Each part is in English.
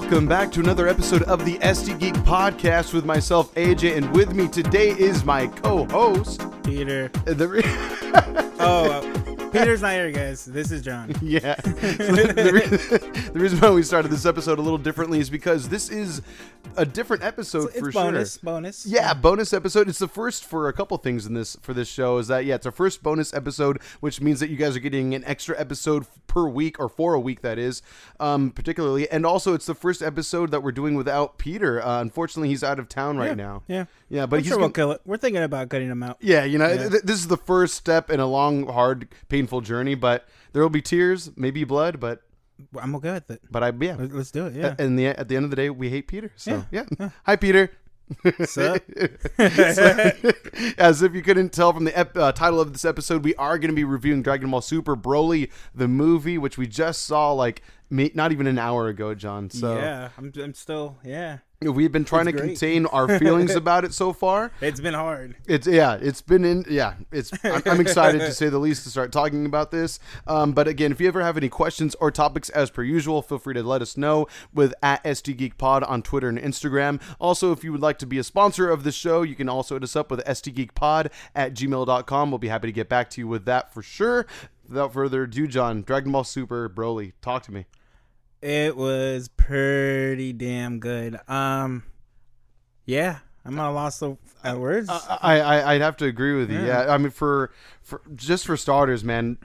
Welcome back to another episode of the STGeek Podcast with myself, AJ, and with me today is my co-host, Peter. Peter's not here, guys. This is John. Yeah. The reason why we started this episode a little differently is because this is a different episode for sure. Bonus. Yeah, bonus episode. It's the first for a couple things for this show. Is that it's our first bonus episode, which means that you guys are getting an extra episode per week, or for a week, that is, particularly. And also, it's the first episode that we're doing without Peter. Unfortunately, he's out of town right now. Yeah, but we'll kill it. We're thinking about cutting him out. Yeah, this is the first step in a long, hard, painful journey, but there will be tears, maybe blood, but I'm okay with it. But let's do it. Yeah. And at the end of the day, we hate Peter. So yeah. Hi, Peter. What's up? As if you couldn't tell from the title of this episode, we are going to be reviewing Dragon Ball Super BROLY, the movie, which we just saw not even an hour ago, John. So yeah, I'm still We've been trying to contain our feelings about it so far. It's been hard. I'm excited to say the least to start talking about this. But again, if you ever have any questions or topics, as per usual, feel free to let us know with @STGeekPod on Twitter and Instagram. Also, if you would like to be a sponsor of the show, you can also hit us up with STGeekPod@gmail.com. We'll be happy to get back to you with that for sure. Without further ado, John, Dragon Ball Super BROLY, talk to me. It was pretty damn good. I'm at a loss of words. I'd have to agree with you. Yeah, I mean, for starters, man,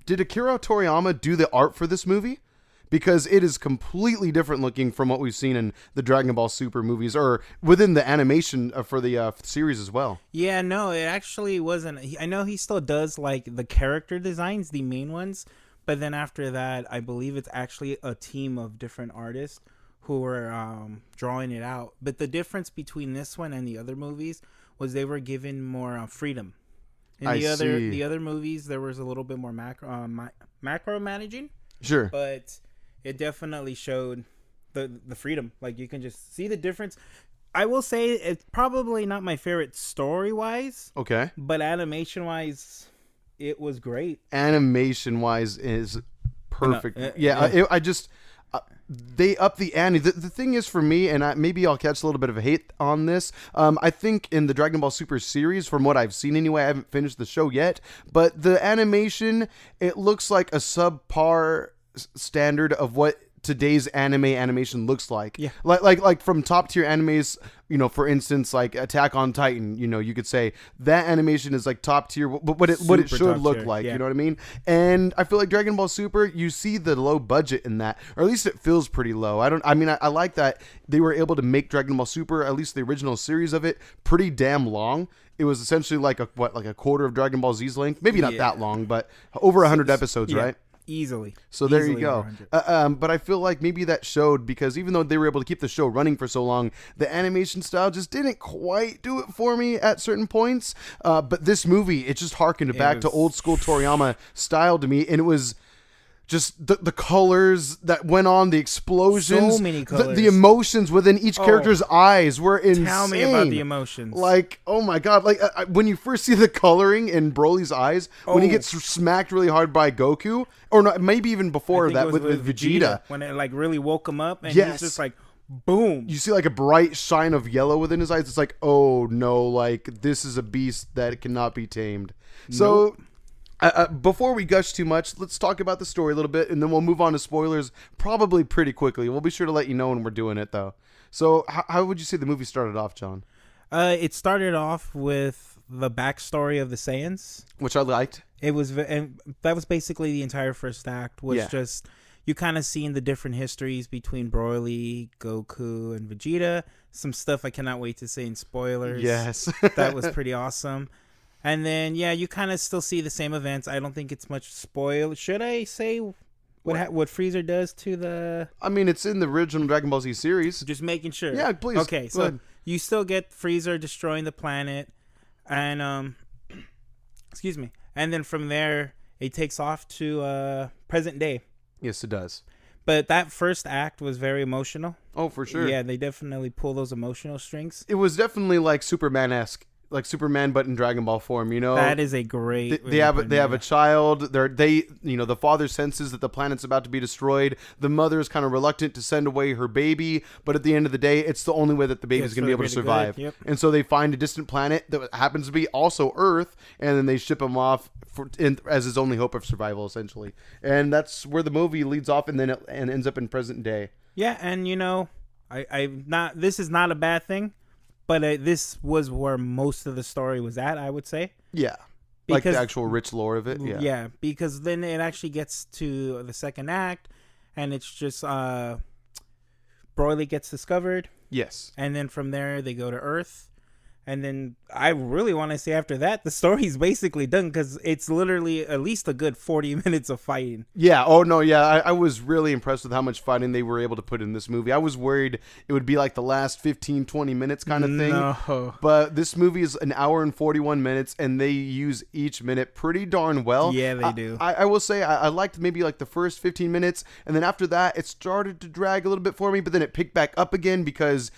did Akira Toriyama do the art for this movie? Because it is completely different looking from what we've seen in the Dragon Ball Super movies, or within the animation for the series as well. Yeah, no, it actually wasn't. I know he still does the character designs, the main ones. But then after that, I believe it's actually a team of different artists who were drawing it out. But the difference between this one and the other movies was they were given more freedom. In the other movies, there was a little bit more macro managing. Sure. But it definitely showed the freedom. You can just see the difference. I will say it's probably not my favorite story-wise. Okay. But animation-wise, it was great. Animation-wise is perfect. They up the ante. The thing is, for me, and maybe I'll catch a little bit of hate on this, I think in the Dragon Ball Super series, from what I've seen anyway, I haven't finished the show yet, but the animation, it looks like a subpar standard of what today's animation looks like. Yeah. Like from top tier animes, for instance, like Attack on Titan, you could say that animation is top tier, what it should look like, you know what I mean? And I feel like Dragon Ball Super, you see the low budget in that, or at least it feels pretty low. I like that they were able to make Dragon Ball Super, at least the original series of it, pretty damn long. It was essentially like a quarter of Dragon Ball Z's length, maybe not that long, but over 100 episodes, right? Easily. So there you go. But I feel like maybe that showed, because even though they were able to keep the show running for so long, the animation style just didn't quite do it for me at certain points. But this movie, it just harkened back to old school Toriyama style to me, and it was just the colors that went on, the explosions, so many colors. The emotions within each character's eyes were insane. Tell me about the emotions. Oh my god! When you first see the coloring in Broly's eyes, when he gets smacked really hard by Goku, or not, maybe even before that with Vegeta, when it really woke him up, and he's just boom. You see a bright shine of yellow within his eyes. It's oh no, this is a beast that cannot be tamed. So. Nope. Before we gush too much, let's talk about the story a little bit, and then we'll move on to spoilers probably pretty quickly. We'll be sure to let you know when we're doing it, though. So how would you say the movie started off, John? It started off with the backstory of the Saiyans, which I liked. And that was basically the entire first act, was just you kind of seeing the different histories between Broly, Goku, and Vegeta. Some stuff I cannot wait to say in spoilers. Yes. That was pretty awesome. And then, you kind of still see the same events. I don't think it's much spoil. Should I say what Freezer does to the... I mean, it's in the original Dragon Ball Z series. Just making sure. Yeah, please. Okay, so you still get Freezer destroying the planet. And, excuse me. And then from there, it takes off to present day. Yes, it does. But that first act was very emotional. Oh, for sure. Yeah, they definitely pull those emotional strings. It was definitely Superman-esque. like Superman, but in Dragon Ball form. You know, that is a great. They have a child. The father senses that the planet's about to be destroyed. The mother is kind of reluctant to send away her baby, but at the end of the day, it's the only way that the baby is going to be able to survive. Yep. And so they find a distant planet that happens to be also Earth, and then they ship him off as his only hope of survival, essentially. And that's where the movie leads off, and then it ends up in present day. Yeah, and this is not a bad thing. But this was where most of the story was at, I would say. Yeah. Like the actual rich lore of it. Yeah. Yeah, because then it actually gets to the second act, and it's just Broly gets discovered. Yes. And then from there, they go to Earth. And then I really want to say after that, the story's basically done because it's literally at least a good 40 minutes of fighting. Yeah. Oh, no. Yeah. I was really impressed with how much fighting they were able to put in this movie. I was worried it would be like the last 15, 20 minutes kind of thing. No. But this movie is an hour and 41 minutes, and they use each minute pretty darn well. Yeah, they do. I will say I liked maybe like the first 15 minutes, and then after that, it started to drag a little bit for me, but then it picked back up again because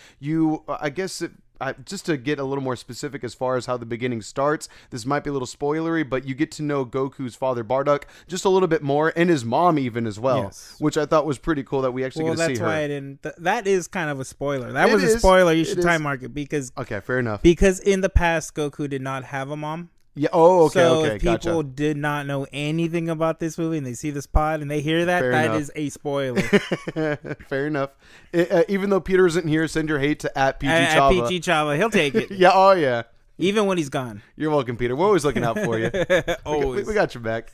just to get a little more specific as far as how the beginning starts, this might be a little spoilery, but you get to know Goku's father Bardock just a little bit more, and his mom even as well, yes. Which I thought was pretty cool that we actually get to see her. Well, that's why I didn't. That is kind of a spoiler. That was a spoiler. You should time mark it because. Okay, fair enough. Because in the past, Goku did not have a mom. Yeah. Oh, okay. So okay. if people did not know anything about this movie and they see this pod and they hear that, that is a spoiler. Fair enough. Even though Peter isn't here, send your hate to @PG Chava. At PG Chava, he'll take it. Yeah. Oh, yeah. Even when he's gone. You're welcome, Peter. We're always looking out for you. Always. We got your back.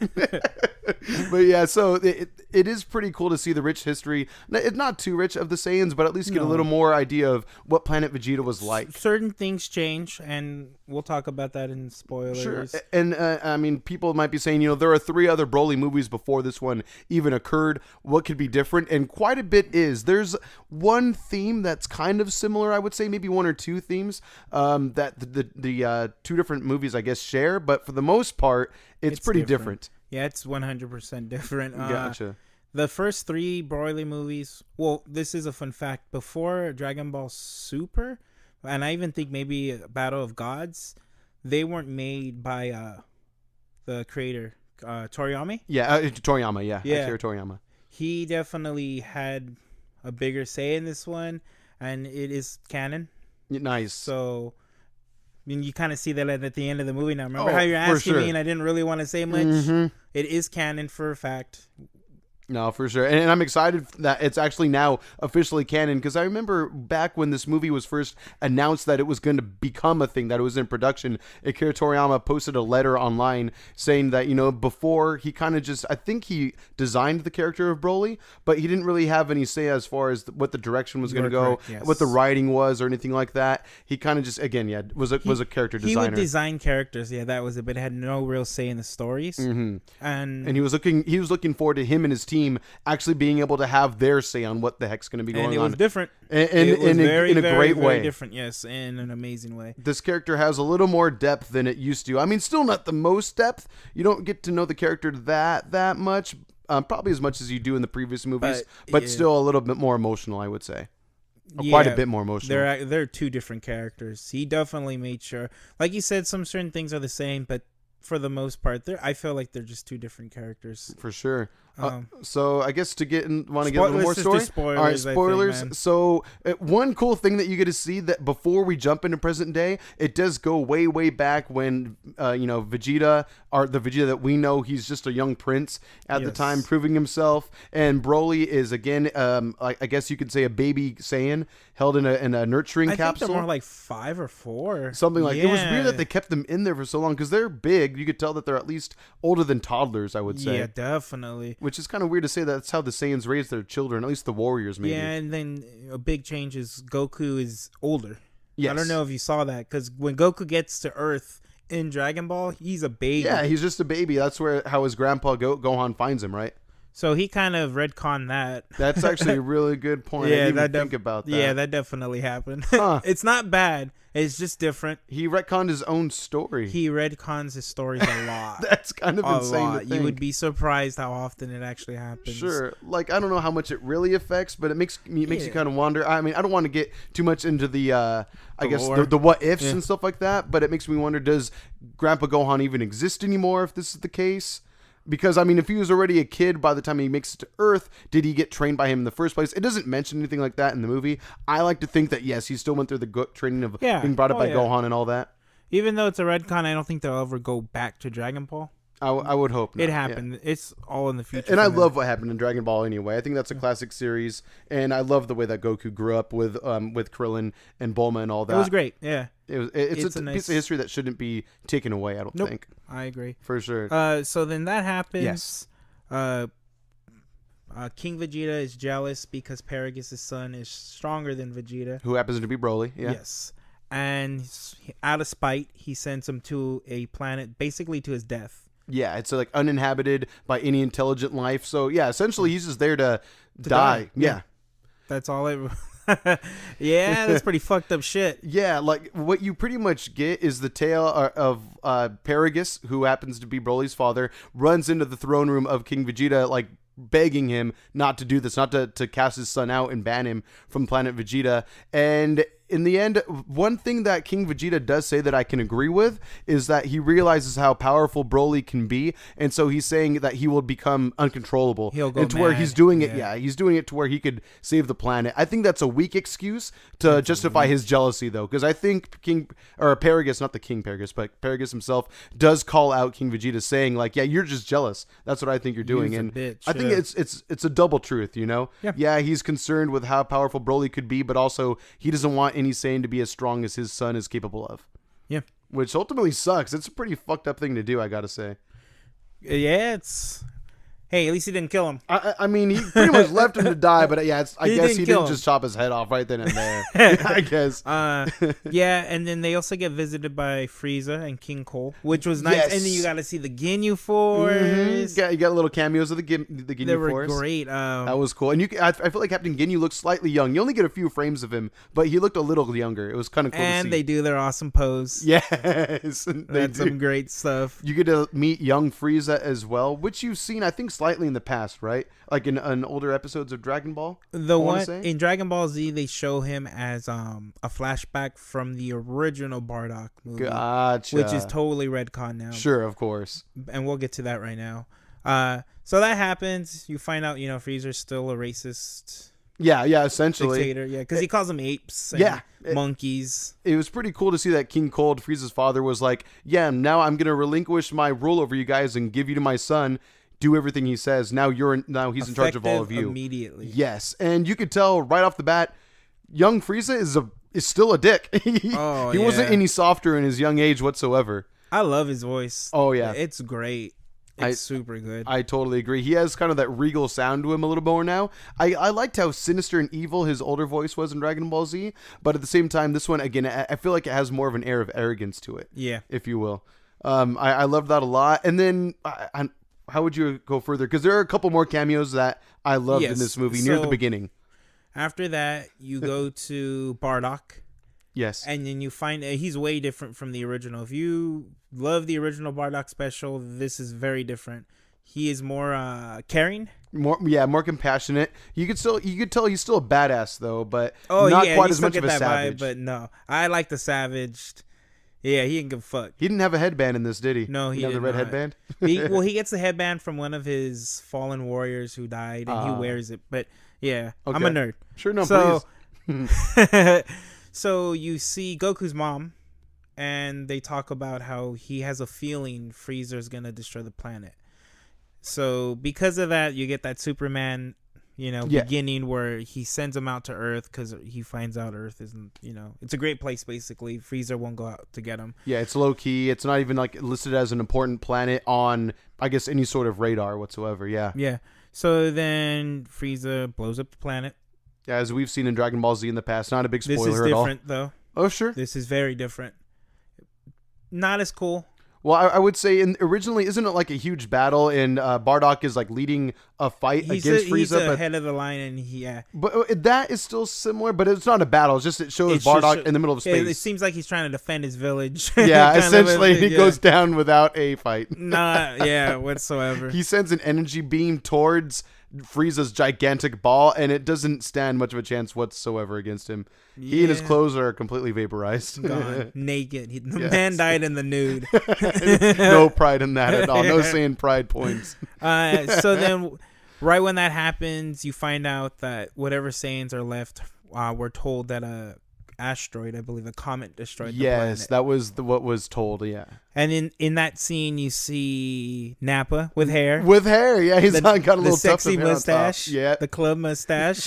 But yeah, so it is pretty cool to see the rich history. It's not too rich of the Saiyans, but at least get a little more idea of what planet Vegeta was like. Certain things change, and we'll talk about that in spoilers. Sure. And I mean, people might be saying, there are 3 other Broly movies before this one even occurred. What could be different? And quite a bit is. There's one theme that's kind of similar, I would say, maybe 1 or 2 themes that the 2 different movies, I guess, share. But for the most part, it's pretty different. Yeah, it's 100% different. Gotcha. The first 3 Broly movies, well, this is a fun fact. Before Dragon Ball Super, and I even think maybe Battle of Gods, they weren't made by the creator, Toriyama. Yeah, Toriyama, yeah. Akira Toriyama. He definitely had a bigger say in this one, and it is canon. Nice. So... I mean, you kind of see that at the end of the movie now. Remember how you're asking me and I didn't really want to say much? Mm-hmm. It is canon for a fact. No, for sure. And I'm excited that it's actually now officially canon, because I remember back when this movie was first announced that it was going to become a thing, that it was in production, Akira Toriyama posted a letter online saying that, before he kind of just, I think he designed the character of Broly, but he didn't really have any say as far as what the direction was going to go, correct, yes. What the writing was or anything like that. He kind of just, again, was a character designer. He would design characters, that was it, but had no real say in the stories. Mm-hmm. And he was looking forward to him and his team actually being able to have their say on what the heck's going to be going on. And it was different. In a great way. Very different, yes, in an amazing way. This character has a little more depth than it used to. I mean, still not the most depth. You don't get to know the character that much, probably as much as you do in the previous movies, but still a little bit more emotional, I would say. Quite a bit more emotional. They're 2 different characters. He definitely made sure. Like you said, some certain things are the same, but for the most part, I feel like they're just 2 different characters. For sure. So I guess want to get a little more story? Spoilers, all right, spoilers. Think, so one cool thing that you get to see that before we jump into present day, it does go way, way back when, Vegeta, the Vegeta that we know, he's just a young prince at the time, proving himself. And Broly is, again, I guess you could say a baby Saiyan held in a nurturing capsule. I think they're more like 5 or 4. Something like It was weird that they kept them in there for so long, because they're big. You could tell that they're at least older than toddlers, I would say. Yeah, definitely. Which is kind of weird to say that's how the Saiyans raise their children, at least the warriors, maybe. Yeah, and then a big change is Goku is older. Yes. I don't know if you saw that, because when Goku gets to Earth in Dragon Ball, he's a baby. Yeah, he's just a baby. That's how his grandpa Gohan finds him, right? So he kind of retconned that. That's actually a really good point. I didn't even think about that. Yeah, that definitely happened. Huh. It's not bad. It's just different. He retconned his own story. He retcons his stories a lot. That's kind of insane to think. You would be surprised how often it actually happens. Sure. Like, I don't know how much it really affects, but it makes you kind of wonder. I mean, I don't want to get too much into the the what ifs and stuff like that, but it makes me wonder, does Grandpa Gohan even exist anymore if this is the case? Because, I mean, if he was already a kid by the time he makes it to Earth, did he get trained by him in the first place? It doesn't mention anything like that in the movie. I like to think that, yes, he still went through the training of being brought up by Gohan and all that. Even though it's a retcon, I don't think they'll ever go back to Dragon Ball. I would hope not. It happened. Yeah. It's all in the future. And I love what happened in Dragon Ball anyway. I think that's a classic series. And I love the way that Goku grew up with Krillin and Bulma and all that. It was great. Yeah. It's a piece of history that shouldn't be taken away, I don't think. I agree. For sure. So then that happens. Yes. King Vegeta is jealous because Paragus' son is stronger than Vegeta. Who happens to be Broly. Yeah. Yes. And out of spite, he sends him to a planet, basically to his death. Yeah, it's like uninhabited by any intelligent life. So yeah, essentially he's just there to die. Yeah. That's all it. Yeah, that's pretty fucked up shit. Yeah, like what you pretty much get is the tale of Paragus, who happens to be Broly's father, runs into the throne room of King Vegeta, like begging him not to do this, not to cast his son out and ban him from planet Vegeta. And in the end, one thing that King Vegeta does say that I can agree with is that he realizes how powerful Broly can be, and so he's saying that he will become uncontrollable. He'll go and to mad. where he's doing it. Yeah, he's doing it to where he could save the planet. I think that's a weak excuse to justify his jealousy, though, because I think Paragus, not the King Paragus, but Paragus himself does call out King Vegeta, saying like, "Yeah, you're just jealous. That's what I think you're doing." He's and a bitch, I think it's a double truth, you know? Yeah, he's concerned with how powerful Broly could be, but also he doesn't want any Saiyan to be as strong as his son is capable of. Yeah. Which ultimately sucks. It's a pretty fucked up thing to do, I gotta say. Yeah, it's... Hey, at least he didn't kill him. I mean, he pretty much left him to die, but yeah, I guess he didn't just chop his head off right then and there. I guess. Yeah, and then they also get visited by Frieza and King Cole, which was nice. Yes. And then you got to see the Ginyu Force. Mm-hmm. Yeah, you got little cameos of the Ginyu Force. They were great. That was cool. And I feel like Captain Ginyu looks slightly young. You only get a few frames of him, but he looked a little younger. It was kind of cool to see. And they do their awesome pose. Yes. That's some great stuff. You get to meet young Frieza as well, which you've seen, I think, slightly in the past. Right, like in older episodes of Dragon Ball. The one in Dragon Ball Z, they show him as a flashback from the original Bardock movie. Gotcha. Which is totally retcon now. Sure, of course. And we'll get to that right now. So that happens. You find out, Frieza's still a racist. Yeah, essentially. Dictator, yeah, because he calls them apes. And monkeys. It was pretty cool to see that King Cold, Frieza's father, was like, "Yeah, now I'm gonna relinquish my rule over you guys and give you to my son. Do everything he says. Now he's in charge of all of you." Immediately. Yes, and you could tell right off the bat, young Frieza is still a dick. He wasn't any softer in his young age whatsoever. I love his voice. Oh yeah, it's great. It's super good. I totally agree. He has kind of that regal sound to him a little more now. I liked how sinister and evil his older voice was in Dragon Ball Z, but at the same time, this one again, I feel like it has more of an air of arrogance to it. Yeah, if you will. I loved that a lot, and then how would you go further? Because there are a couple more cameos that I loved in this movie near the beginning. After that, you go to Bardock. Yes. And then you find he's way different from the original. If you love the original Bardock special, this is very different. He is more caring. More compassionate. You could tell he's still a badass though, but not quite as much of a savage. Vibe, but no, I like the savaged. Yeah, he didn't give a fuck. He didn't have a headband in this, did he? No, he didn't have the red headband. He gets the headband from one of his fallen warriors who died, and he wears it. But yeah, okay. I'm a nerd. Sure, no, please. So you see Goku's mom, and they talk about how he has a feeling Frieza's gonna destroy the planet. So because of that, you get that Superman, beginning where he sends him out to Earth because he finds out Earth isn't, it's a great place basically. Frieza won't go out to get him. Yeah, it's low key. It's not even like listed as an important planet on, I guess, any sort of radar whatsoever. Yeah. Yeah. So then Frieza blows up the planet. Yeah, as we've seen in Dragon Ball Z in the past. Not a big spoiler at all. This is different though. Oh, sure. This is very different. Not as cool. Well, I would say originally, isn't it like a huge battle and Bardock is like leading a fight against Frieza? He's ahead of the line and But that is still similar, but it's not a battle. It's just it shows Bardock in the middle of space. It seems like he's trying to defend his village. Yeah, essentially he goes down without a fight. Whatsoever. He sends an energy beam towards Frieza's gigantic ball, and it doesn't stand much of a chance whatsoever against him. Yeah. He and his clothes are completely vaporized. Gone. Naked. The man died in the nude. No pride in that at all. No Saiyan pride points. So then, right when that happens, you find out that whatever Saiyans are left, we're told that a asteroid, I believe a comet destroyed the planet. Yes, that was what was told, yeah. And in that scene, you see Nappa with hair. With hair, yeah. He's got a little sexy mustache. Yeah. The club mustache.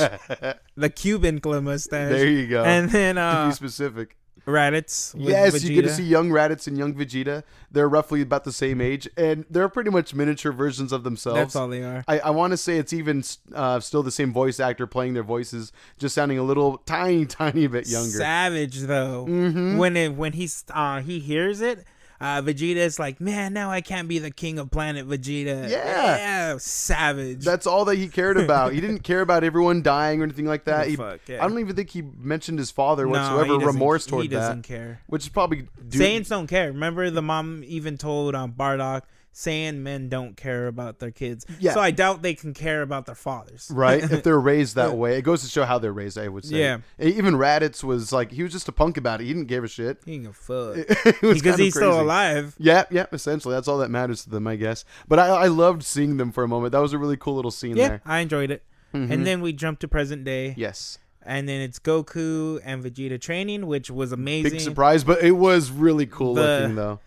The Cuban club mustache. There you go. And then... to be specific. Raditz with yes, Vegeta. You get to see young Raditz and young Vegeta. They're roughly about the same age, and they're pretty much miniature versions of themselves. That's all they are. I want to say it's even still the same voice actor playing their voices, just sounding a little tiny bit younger. Savage though. Mm-hmm. When he hears it, Vegeta's like, man, now I can't be the king of planet Vegeta. Yeah, savage. That's all that he cared about. He didn't care about everyone dying or anything like that. I don't even think he mentioned his father whatsoever. Remorse toward that. He doesn't care. Which is probably Saiyans don't care. Remember, the mom even told Bardock, Saiyan men don't care about their kids. Yeah. So I doubt they can care about their fathers. Right? If they're raised that way. It goes to show how they're raised, I would say. Yeah. Even Raditz was like, he was just a punk about it. He didn't give a shit. He didn't give a fuck. Because he's still alive. Yeah, essentially. That's all that matters to them, I guess. But I loved seeing them for a moment. That was a really cool little scene there. Yeah, I enjoyed it. Mm-hmm. And then we jump to present day. Yes. And then it's Goku and Vegeta training, which was amazing. Big surprise, but it was really cool looking, though.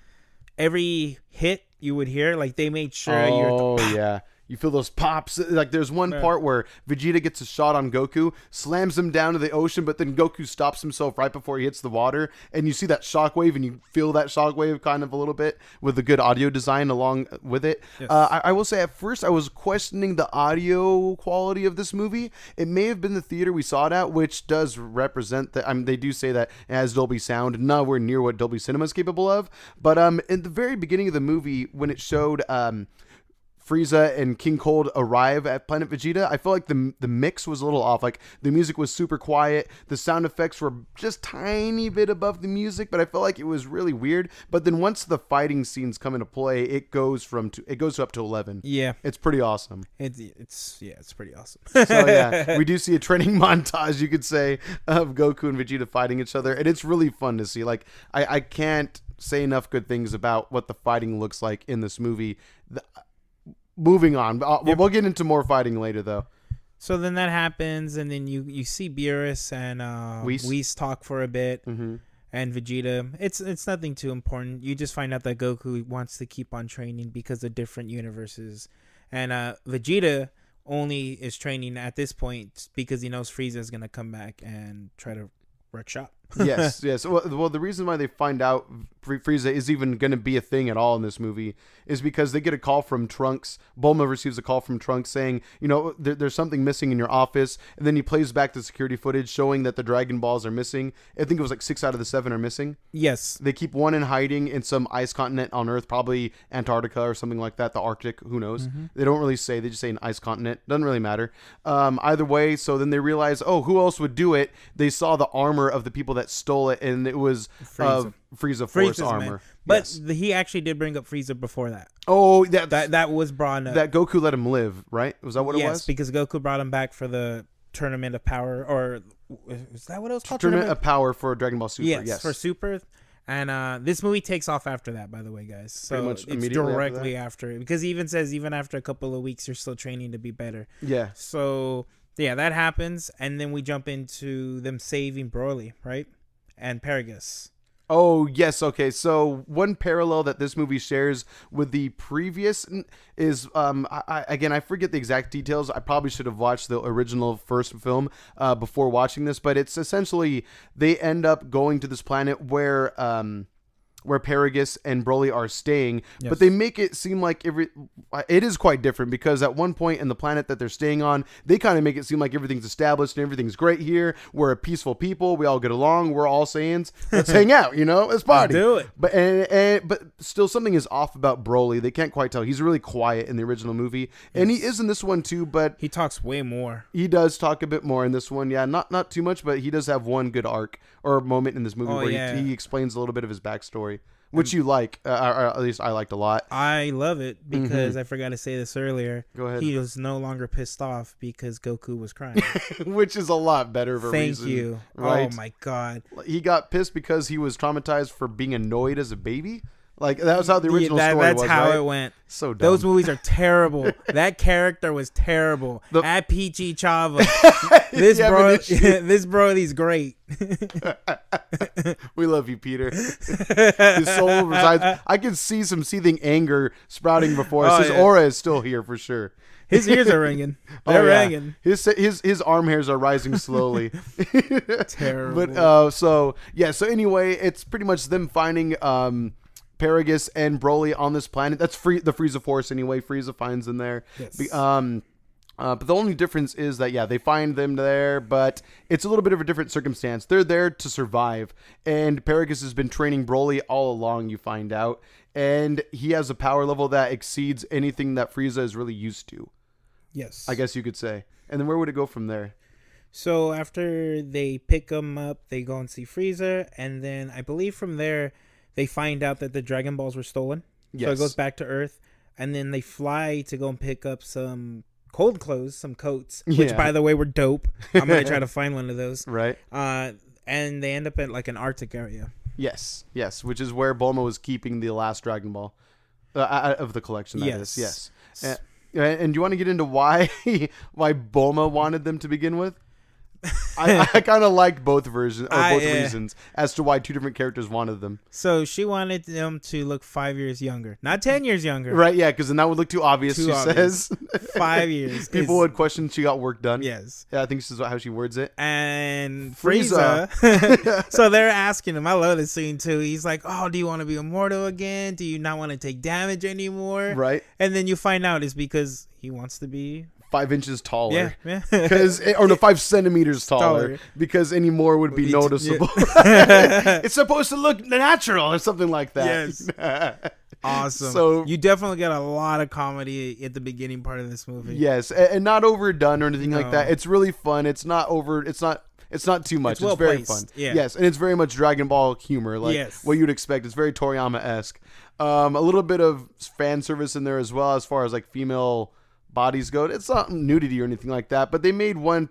Every hit you would hear, like they made sure yeah. You feel those pops. Like there's one part where Vegeta gets a shot on Goku, slams him down to the ocean, but then Goku stops himself right before he hits the water, and you see that shockwave, and you feel that shockwave kind of a little bit with the good audio design along with it. Yes. I will say at first I was questioning the audio quality of this movie. It may have been the theater we saw it at, which does represent that. I mean, they do say that it has Dolby sound, nowhere near what Dolby Cinema is capable of. But in the very beginning of the movie, when it showed Frieza and King Cold arrive at Planet Vegeta, I felt like the mix was a little off. Like the music was super quiet, the sound effects were just tiny bit above the music, but I felt like it was really weird. But then once the fighting scenes come into play, it goes up to 11. Yeah, it's pretty awesome. It's pretty awesome. So yeah, we do see a training montage, you could say, of Goku and Vegeta fighting each other, and it's really fun to see. Like I can't say enough good things about what the fighting looks like in this movie. Moving on. We'll get into more fighting later, though. So then that happens, and then you see Beerus and Whis talk for a bit, mm-hmm. and Vegeta. It's nothing too important. You just find out that Goku wants to keep on training because of different universes, and Vegeta only is training at this point because he knows Frieza is gonna come back and try to wreck shop. yes. Well, the reason why they find out Frieza is even going to be a thing at all in this movie is because they get a call from Trunks. Bulma receives a call from Trunks saying, there's something missing in your office. And then he plays back the security footage showing that the Dragon Balls are missing. I think it was like 6 out of the 7 are missing. Yes. They keep one in hiding in some ice continent on Earth, probably Antarctica or something like that, the Arctic, who knows. Mm-hmm. They don't really say. They just say an ice continent. Doesn't really matter. Either way, so then they realize, who else would do it? They saw the armor of the people that stole it, and it was Frieza Force armor. Man. But he actually did bring up Frieza before that. Oh, that was brought up. That Goku let him live, right? Was that what it was? Yes, because Goku brought him back for the Tournament of Power, or is that what it was called? Tournament of Power for Dragon Ball Super. Yes, for Super. And this movie takes off after that, by the way, guys. So it's directly after it, because he even says even after a couple of weeks, you're still training to be better. Yeah. So yeah, that happens, and then we jump into them saving Broly, right? And Paragus. Oh, yes. Okay. So one parallel that this movie shares with the previous is, I forget the exact details. I probably should have watched the original first film before watching this, but it's essentially they end up going to this planet where where Paragus and Broly are staying, Yes. but they make it seem like it is quite different, because at one point in the planet that they're staying on, they kind of make it seem like everything's established and everything's great here. We're a peaceful people. We all get along. We're all Saiyans. Let's hang out, let's party. Let's do it. But still something is off about Broly. They can't quite tell. He's really quiet in the original movie, and he is in this one too, but he talks way more. He does talk a bit more in this one. Yeah, not too much, but he does have one good arc or moment in this movie where he explains a little bit of his backstory, which you like, or at least I liked a lot. I love it because I forgot to say this earlier. Go ahead. He was no longer pissed off because Goku was crying. Which is a lot better of a reason. Thank you. Right? Oh my God. He got pissed because he was traumatized for being annoyed as a baby. Like, that was how the original story was, That's how right? it went. So dumb. Those movies are terrible. That character was terrible. At Peachy Chava. This Broly's great. We love you, Peter. His soul resides. I can see some seething anger sprouting before us. His aura is still here for sure. His ears are ringing. They're ringing. His arm hairs are rising slowly. Terrible. But so anyway, it's pretty much them finding Paragus and Broly on this planet. That's the Frieza Force anyway. Frieza finds them there. Yes. But the only difference is that, they find them there, but it's a little bit of a different circumstance. They're there to survive, and Paragus has been training Broly all along, you find out, and he has a power level that exceeds anything that Frieza is really used to. Yes. I guess you could say. And then where would it go from there? So after they pick him up, they go and see Frieza, and then I believe from there, they find out that the Dragon Balls were stolen. Yes. So it goes back to Earth, and then they fly to go and pick up some cold clothes, some coats, which by the way were dope. I'm gonna try to find one of those. Right. And they end up at like an Arctic area. Yes, which is where Bulma was keeping the last Dragon Ball of the collection. That is. Yes. And do you want to get into why Bulma wanted them to begin with? I kind of liked both versions, or both reasons as to why two different characters wanted them. So she wanted them to look 5 years younger, not 10 years younger. Right? Yeah, because then that would look too obvious. Says 5 years. People would question she got work done. Yes. Yeah, I think this is how she words it. And Frieza. So they're asking him. I love this scene too. He's like, "Oh, do you want to be immortal again? Do you not want to take damage anymore?" Right. And then you find out it's because he wants to be 5 inches taller. Yeah. Or 5 centimeters taller. Because any more would be noticeable. It's supposed to look natural or something like that. Yes. Awesome. So you definitely get a lot of comedy at the beginning part of this movie. Yes, and not overdone or anything like that. It's really fun. It's not over. It's not too much. It's very fun. Yeah. Yes, and it's very much Dragon Ball humor, like what you'd expect. It's very Toriyama-esque. A little bit of fan service in there as well, as far as like female bodies go. It's not nudity or anything like that, but they made one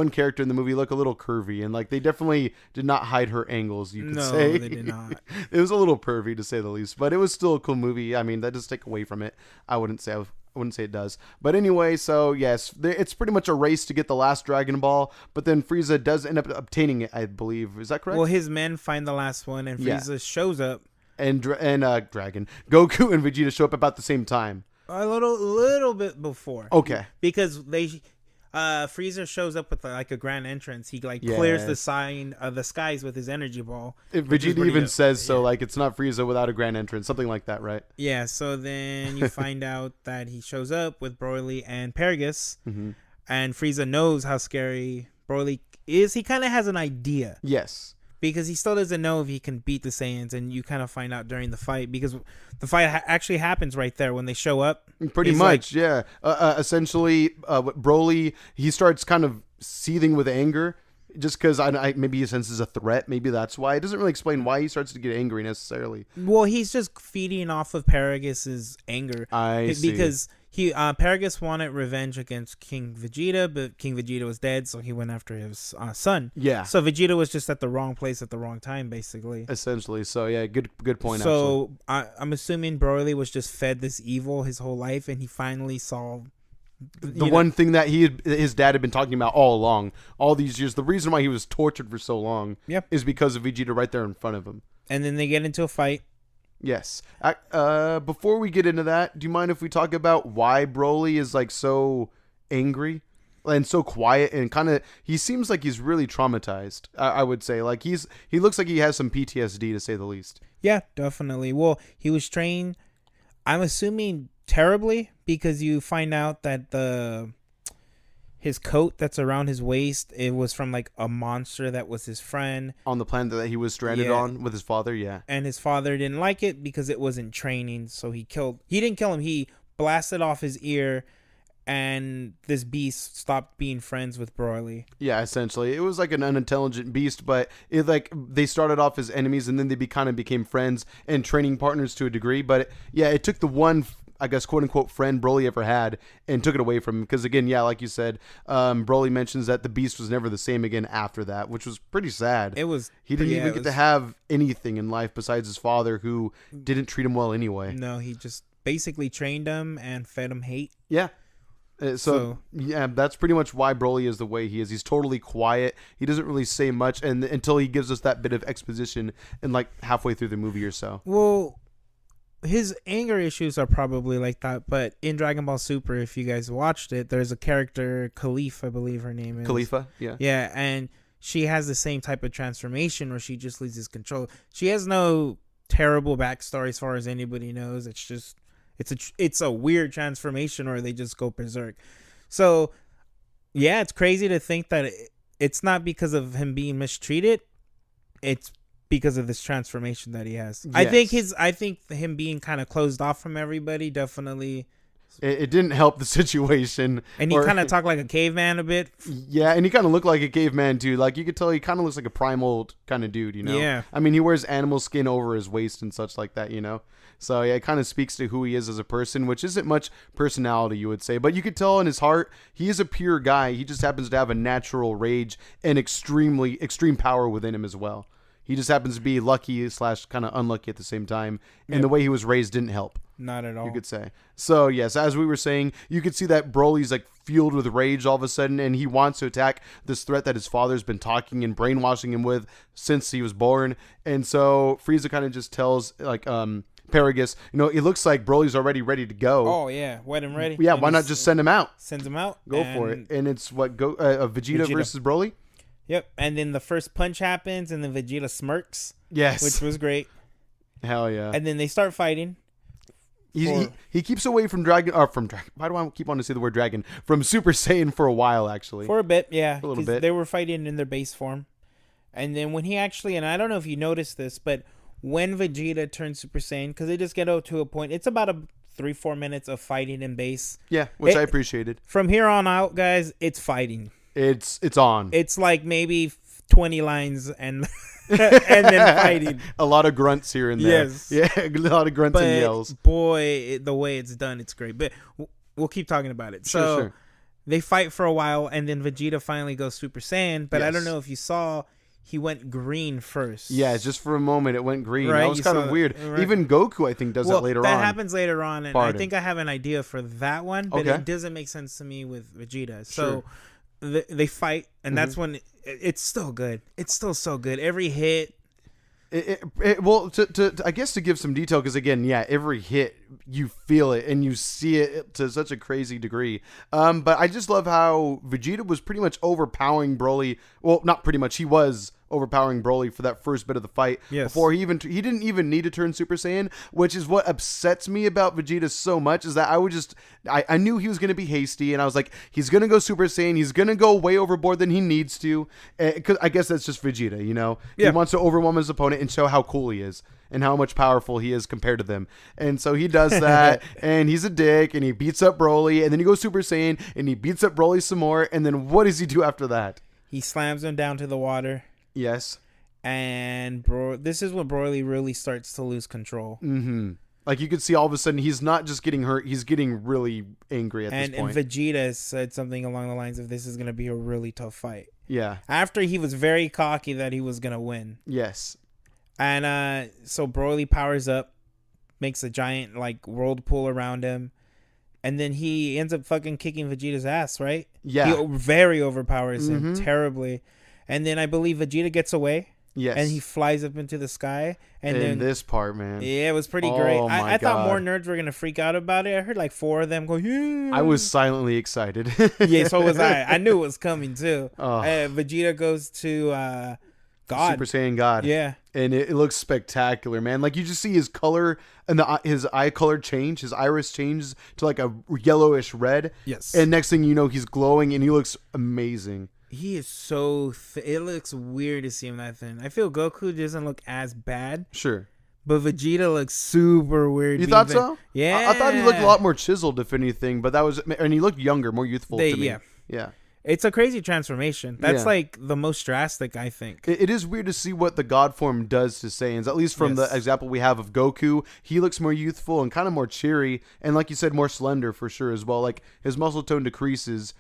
character in the movie look a little curvy, and like they definitely did not hide her angles, you could say. No, they did not. It was a little pervy, to say the least, but it was still a cool movie. I mean, that does take away from it. I wouldn't say it does. But anyway, so yes, it's pretty much a race to get the last Dragon Ball, but then Frieza does end up obtaining it, I believe. Is that correct? Well, his men find the last one, and Frieza shows up. And Goku and Vegeta show up about the same time. A little bit before. Okay. Because Frieza shows up with like a grand entrance. He clears the skies with his energy ball. Vegeta even says so, like it's not Frieza without a grand entrance, something like that, right? Yeah. So then you find out that he shows up with Broly and Paragus, and Frieza knows how scary Broly is. He kind of has an idea. Yes. Because he still doesn't know if he can beat the Saiyans, and you kind of find out during the fight, because the fight actually happens right there when they show up. Pretty much, yeah. Essentially, Broly, he starts kind of seething with anger, just because maybe he senses a threat. Maybe that's why. It doesn't really explain why he starts to get angry necessarily. Well, he's just feeding off of Paragus's anger. I see. Because Paragus wanted revenge against King Vegeta, but King Vegeta was dead, so he went after his son. Yeah. So Vegeta was just at the wrong place at the wrong time, basically. Essentially. So yeah, good point. So I'm assuming Broly was just fed this evil his whole life, and he finally saw the one thing that his dad had been talking about all along, all these years. The reason why he was tortured for so long is because of Vegeta right there in front of him. And then they get into a fight. Yes. Before we get into that, do you mind if we talk about why Broly is like so angry? and so quiet, and kind of he seems like he's really traumatized. I would say, like, he looks like he has some PTSD, to say the least. Yeah, definitely. Well, he was trained, I'm assuming terribly, because you find out that his coat that's around his waist, it was from like a monster that was his friend on the planet that he was stranded on with his father. Yeah, and his father didn't like it because it wasn't training, so he didn't kill him, he blasted off his ear, and this beast stopped being friends with Broly. Yeah, essentially. It was like an unintelligent beast, but it, like, they started off as enemies, and then they kind of became friends and training partners to a degree. But it took the one, I guess, quote unquote, friend Broly ever had and took it away from him. Because again, like you said, Broly mentions that the beast was never the same again after that, which was pretty sad. It was. He didn't even get to have anything in life besides his father, who didn't treat him well anyway. No, he just basically trained him and fed him hate. Yeah. So that's pretty much why Broly is the way he is. He's totally quiet. He doesn't really say much, and until he gives us that bit of exposition in like halfway through the movie or so. Well, his anger issues are probably like that, but in Dragon Ball Super, if you guys watched it, there's a character, Khalifa, I believe her name is. Khalifa, yeah. Yeah, and she has the same type of transformation where she just loses control. She has no terrible backstory as far as anybody knows. It's just it's a weird transformation, or they just go berserk. So yeah, it's crazy to think that it's not because of him being mistreated, it's because of this transformation that he has. Yes. I think him being kind of closed off from everybody definitely it didn't help the situation. And he kind of talked like a caveman a bit. Yeah, and he kind of looked like a caveman too. Like, you could tell he kind of looks like a primal kind of dude, you know? Yeah. I mean, he wears animal skin over his waist and such like that, you know? So yeah, it kind of speaks to who he is as a person, which isn't much personality, you would say. But you could tell in his heart, he is a pure guy. He just happens to have a natural rage and extreme power within him as well. He just happens to be lucky / kind of unlucky at the same time. And the way he was raised didn't help. Not at all. You could say. So yes, as we were saying, you could see that Broly's like fueled with rage all of a sudden, and he wants to attack this threat that his father's been talking and brainwashing him with since he was born. And so Frieza kind of just tells like Paragus, it looks like Broly's already ready to go. Oh yeah, wet and ready. Yeah, why not just send him out? Sends him out. Go for it. And it's Vegeta versus Broly. Yep, and then the first punch happens, and then Vegeta smirks. Yes, which was great. Hell yeah! And then they start fighting. He keeps away from Dragon. Why do I keep on to say the word Dragon? From Super Saiyan for a while, actually. For a bit, yeah. For a little bit. They were fighting in their base form, and then when he actually, and I don't know if you noticed this, but when Vegeta turns Super Saiyan, because they just get to a point, it's about 3-4 minutes of fighting in base. Yeah, which I appreciated. From here on out, guys, it's fighting. It's on. It's like maybe 20 lines and and then fighting. A lot of grunts here and there. Yes. Yeah, a lot of grunts and yells. Boy, the way it's done, it's great. But we'll keep talking about it. Sure. They fight for a while, and then Vegeta finally goes Super Saiyan. But I don't know if you saw, he went green first. Yeah, just for a moment it went green. Right? That was kind of weird. Right? Even Goku, I think, does that later on. That happens later on, and I think I have an idea for that one, but it doesn't make sense to me with Vegeta. So they fight, and that's when it's still good. It's still so good. Every hit. Well, to I guess to give some detail, because again, every hit you feel it and you see it to such a crazy degree. But I just love how Vegeta was pretty much overpowering Broly. Well, not pretty much. He was overpowering Broly for that first bit of the fight. Yes. Before he didn't even need to turn Super Saiyan, which is what upsets me about Vegeta so much, is that I knew he was going to be hasty, and I was like, he's going to go Super Saiyan, he's going to go way overboard than he needs to, because I guess that's just Vegeta, He wants to overwhelm his opponent and show how cool he is and how much powerful he is compared to them. And so he does that, and he's a dick, and he beats up Broly, and then he goes Super Saiyan, and he beats up Broly some more, and then what does he do after that? He slams him down to the water. Yes. And this is when Broly really starts to lose control. Mm-hmm. Like, you could see all of a sudden he's not just getting hurt, he's getting really angry at this point. And Vegeta said something along the lines of, this is going to be a really tough fight. Yeah. After he was very cocky that he was going to win. Yes. And so Broly powers up, makes a giant whirlpool around him. And then he ends up fucking kicking Vegeta's ass, right? Yeah. He very overpowers him terribly. And then I believe Vegeta gets away. Yes. And he flies up into the sky. And then this part, man. Yeah, it was pretty great. I thought more God. nerds were going to freak out about it. I heard like 4 of them go, yeah. I was silently excited. Yeah, so was I. I knew it was coming too. Vegeta goes to God. Super Saiyan God. Yeah. And it looks spectacular, man. Like, you just see his color and his eye color change. His iris changes to like a yellowish red. Yes. And next thing you know, he's glowing and he looks amazing. He is so it looks weird to see him that thin. I feel Goku doesn't look as bad. Sure. But Vegeta looks super weird. You thought so? Yeah. I thought he looked a lot more chiseled, if anything. But and he looked younger, more youthful to me. Yeah. It's a crazy transformation. That's like the most drastic, I think. It is weird to see what the God form does to Saiyans. At least from the example we have of Goku, he looks more youthful and kind of more cheery, and like you said, more slender for sure as well. Like, his muscle tone decreases.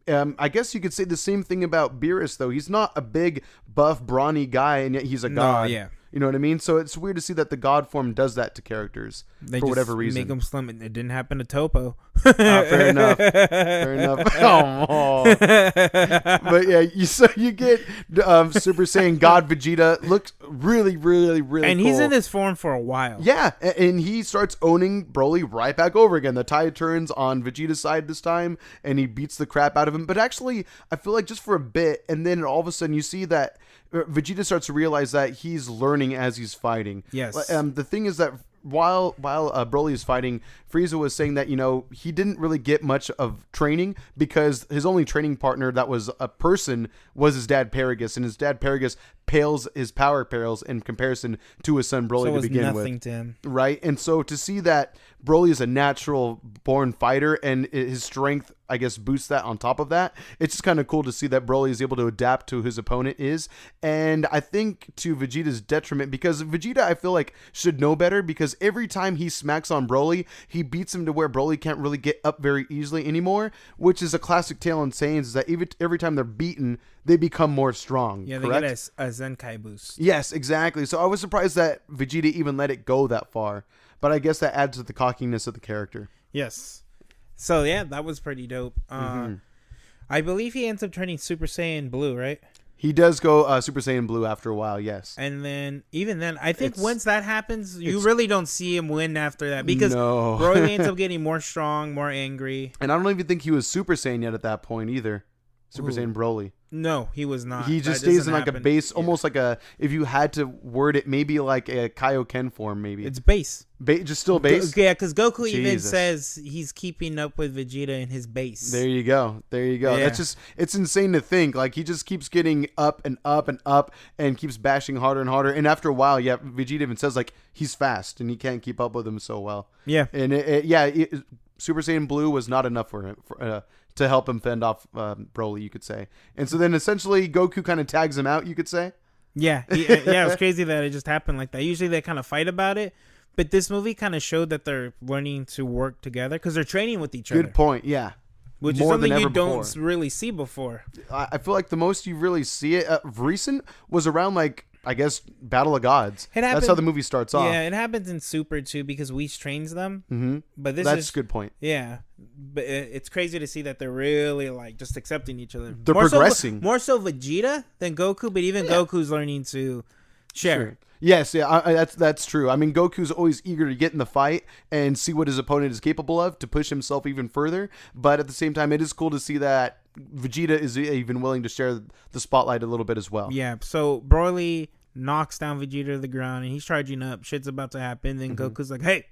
I guess you could say the same thing about Beerus, though. He's not a big, buff, brawny guy, and yet he's a god. Yeah. You know what I mean? So it's weird to see that the God form does that to characters for whatever reason. Make them slim. It didn't happen to Topo. Fair enough. Fair enough. Oh. But yeah, you get Super Saiyan God Vegeta. Looks really, really, really and cool. he's in this form for a while. Yeah, and he starts owning Broly right back over again. The tide turns on Vegeta's side this time, and he beats the crap out of him. But actually, I feel like just for a bit, and then all of a sudden you see that Vegeta starts to realize that he's learning as he's fighting. Yes. The thing is that while Broly is fighting, Frieza was saying that, he didn't really get much of training because his only training partner that was a person was his dad Paragus, and his dad Paragus his power pales in comparison to his son Broly to begin with. Nothing to him. Right? And so to see that Broly is a natural born fighter and his strength, I guess, boosts that on top of that, it's just kind of cool to see that Broly is able to adapt to who his opponent is. And I think to Vegeta's detriment, because Vegeta, I feel like, should know better, because every time he smacks on Broly, he beats him to where Broly can't really get up very easily anymore, which is a classic tale in Saiyans, is that every time they're beaten, they become more strong. Yeah, correct? They get a Zenkai boost. Yes, exactly. So I was surprised that Vegeta even let it go that far. But I guess that adds to the cockiness of the character. Yes. So, yeah, that was pretty dope. I believe he ends up turning Super Saiyan Blue, right? He does go Super Saiyan Blue after a while, yes. And then, even then, I think once that happens, you really don't see him win after that. Because Broly ends up getting more strong, more angry. And I don't even think he was Super Saiyan yet at that point either. Super Saiyan Broly. No, he was not. He just stays in like a base, almost like if you had to word it, maybe like a Kaioken form, maybe. It's base. Just still base? Yeah, because Goku even says he's keeping up with Vegeta in his base. There you go. Yeah. That's it's insane to think. Like, he just keeps getting up and up and up and keeps bashing harder and harder. And after a while, Vegeta even says, like, he's fast and he can't keep up with him so well. Yeah. And Super Saiyan Blue was not enough for him to help him fend off Broly, you could say. And so then essentially Goku kind of tags him out, you could say. Yeah. It was crazy that it just happened like that. Usually they kind of fight about it, but this movie kind of showed that they're learning to work together because they're training with each other. Good point, yeah. Which is something you don't really see before. I feel like the most you really see it recent was around, like, I guess, Battle of Gods. That's how the movie starts off. Yeah, it happens in Super too because Whis trains them. Mm-hmm. But that's a good point. Yeah, but it's crazy to see that they're really like just accepting each other. They're progressing. More so Vegeta than Goku, but even Goku's learning to share. Sure. Yes, that's true. I mean, Goku's always eager to get in the fight and see what his opponent is capable of to push himself even further. But at the same time, it is cool to see that Vegeta is even willing to share the spotlight a little bit as well. Yeah, so Broly knocks down Vegeta to the ground, and he's charging up. Shit's about to happen. Then Goku's like, hey,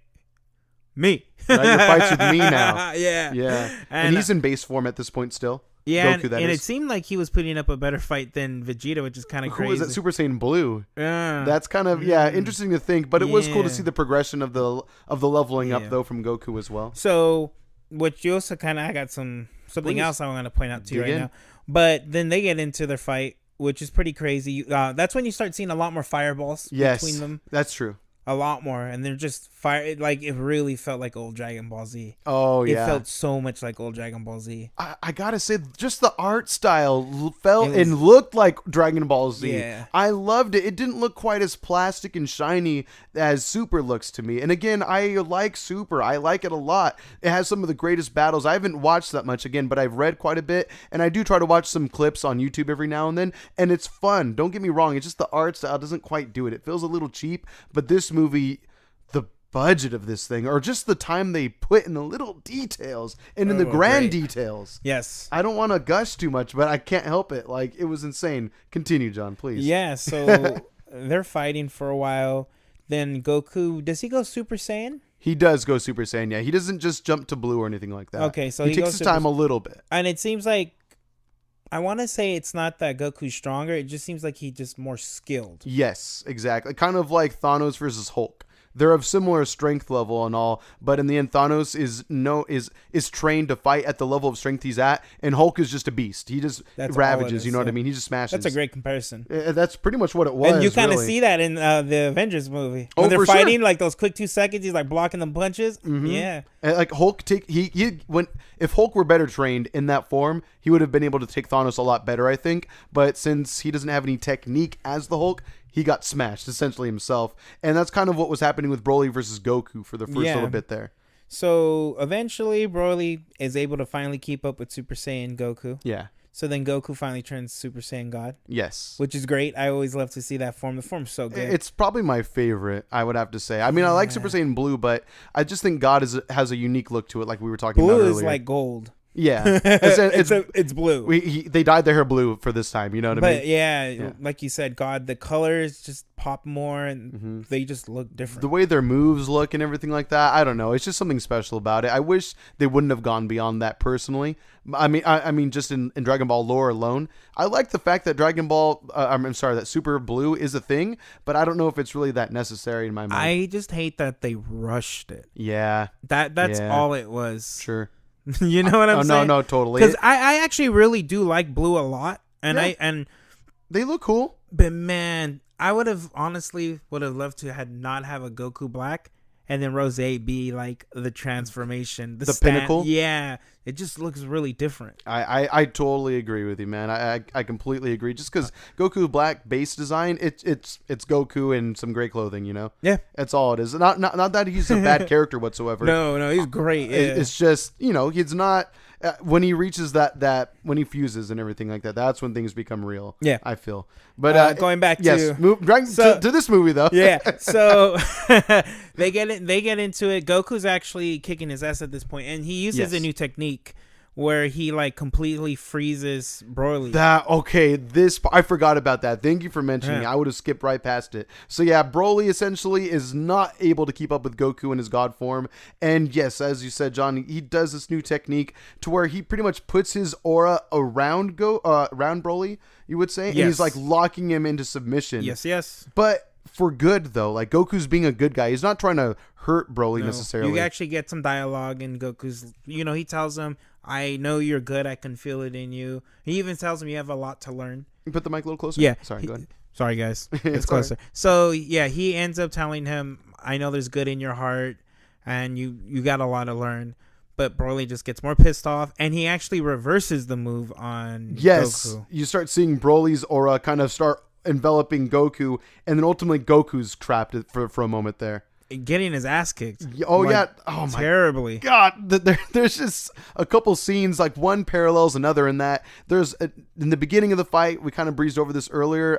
me. Now your fight's with me now. Yeah. And he's in base form at this point still. Yeah, Goku, and it seemed like he was putting up a better fight than Vegeta, which is kind of crazy. Who was that? Super Saiyan Blue. That's kind of interesting to think, but it was cool to see the progression of the leveling up though from Goku as well. So, what you also I got something else I want to point out to you right now. But then they get into their fight, which is pretty crazy. That's when you start seeing a lot more fireballs between them. That's true. a lot more, and they're just fire. Like it really felt like old Dragon Ball Z. Oh yeah, it felt so much like old Dragon Ball Z. I gotta say, just the art style felt and looked like Dragon Ball Z. Yeah. I loved it. It didn't look quite as plastic and shiny as Super looks to me. And again, I like Super. I like it a lot. It has some of the greatest battles. I haven't watched that much again, but I've read quite a bit, and I do try to watch some clips on YouTube every now and then, and it's fun. Don't get me wrong. It's just the art style doesn't quite do it. It feels a little cheap, but this movie, the budget of this thing, or just the time they put in the little details and in the grand details. Yes. I don't want to gush too much, but I can't help it. Like, it was insane. Continue, John, please. Yeah, so they're fighting for a while. Then Goku, does he go Super Saiyan? He does go Super Saiyan, yeah. He doesn't just jump to blue or anything like that. Okay, so he takes his time a little bit. And it seems like, I want to say it's not that Goku's stronger. It just seems like he's just more skilled. Yes, exactly. Kind of like Thanos versus Hulk. They're of similar strength level and all, but in the end, Thanos is trained to fight at the level of strength he's at, and Hulk is just a beast. He just ravages. You know what I mean? He just smashes. That's a great comparison. That's pretty much what it was. And you kind of see that in the Avengers movie when they're fighting, like those quick 2 seconds. He's like blocking the punches. Mm-hmm. Yeah, and like Hulk if Hulk were better trained in that form, he would have been able to take Thanos a lot better, I think. But since he doesn't have any technique as the Hulk, he got smashed essentially himself, and that's kind of what was happening with Broly versus Goku for the first little bit there. So eventually, Broly is able to finally keep up with Super Saiyan Goku. Yeah. So then Goku finally turns Super Saiyan God. Yes. Which is great. I always love to see that form. The form's so good. It's probably my favorite, I would have to say. I mean, I like Super Saiyan Blue, but I just think God has a unique look to it, like we were talking about earlier. Blue is like gold. Yeah, it's blue. They dyed their hair blue for this time. You know what I mean? But yeah, like you said, God, the colors just pop more, and they just look different. The way their moves look and everything like that, I don't know. It's just something special about it. I wish they wouldn't have gone beyond that personally. I mean, just in Dragon Ball lore alone, I like the fact that that Super Blue is a thing, but I don't know if it's really that necessary in my mind. I just hate that they rushed it. Yeah, that's all it was. Sure. You know what I'm saying? No, totally. Because I actually really do like Blue a lot, and and they look cool. But man, I would have loved to not have a Goku Black, and then Rose be like the transformation, the pinnacle. Yeah, it just looks really different. I totally agree with you, man. I completely agree. Just because Goku Black base design, it's Goku in some great clothing, you know. Yeah, that's all it is. Not that he's a bad character whatsoever. No, he's great. Yeah. It's just, you know, he's not. When he reaches that when he fuses and everything like that, that's when things become real. Yeah, I feel. But going back to to this movie though. Yeah, so they get into it. Goku's actually kicking his ass at this point, and he uses a new technique where he like completely freezes Broly. I forgot about that. Thank you for mentioning it. I would have skipped right past it. So yeah, Broly essentially is not able to keep up with Goku in his God form. And yes, as you said, John, he does this new technique to where he pretty much puts his aura around Broly, you would say, and he's like locking him into submission. Yes. But for good though, like Goku's being a good guy. He's not trying to hurt Broly necessarily. You actually get some dialogue in Goku's. You know, he tells him, "I know you're good. I can feel it in you." He even tells him you have a lot to learn. You put the mic a little closer. Yeah. Sorry. Go ahead. Sorry, guys. It's closer. So yeah, he ends up telling him, "I know there's good in your heart, and you got a lot to learn." But Broly just gets more pissed off, and he actually reverses the move on Goku. You start seeing Broly's aura kind of start enveloping Goku, and then ultimately Goku's trapped for a moment there, getting his ass kicked. Oh my terribly. God, there's just a couple scenes, like one parallels another in that. There's in the beginning of the fight, we kind of breezed over this earlier,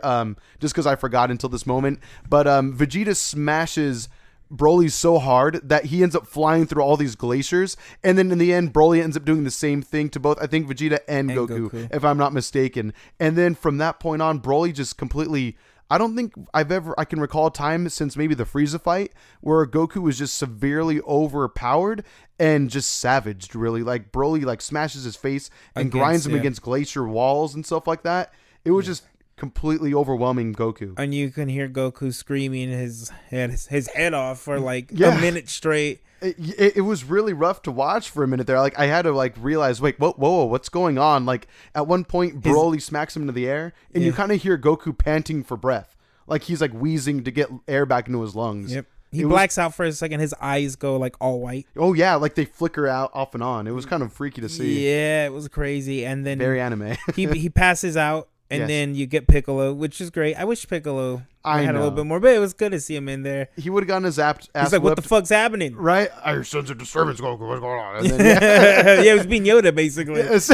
just because I forgot until this moment. But Vegeta smashes Broly so hard that he ends up flying through all these glaciers, and then in the end Broly ends up doing the same thing to both, I think, Vegeta and Goku, if I'm not mistaken. And then from that point on, Broly just completely, I don't think I can recall a time since maybe the Frieza fight where Goku was just severely overpowered and just savaged, really. Like Broly like smashes his face and grinds him against glacier walls and stuff like that. It was just completely overwhelming Goku. And you can hear Goku screaming his head off for like a minute straight. It was really rough to watch for a minute there. Like I had to like realize, wait, whoa, what's going on? Like at one point, Broly smacks him into the air, and you kind of hear Goku panting for breath, like he's like wheezing to get air back into his lungs. Yep. He blacks out for a second. His eyes go like all white. Oh yeah, like they flicker out off and on. It was kind of freaky to see. Yeah, it was crazy. And then very anime. he passes out, and then you get Piccolo, which is great. I wish Piccolo had a little bit more, but it was good to see him in there. He would have gotten his ass He's like, "What the fuck's happening?" Right? Your son's a disturbance, Goku. What's going on? And then, yeah, it was being Yoda basically. Yes.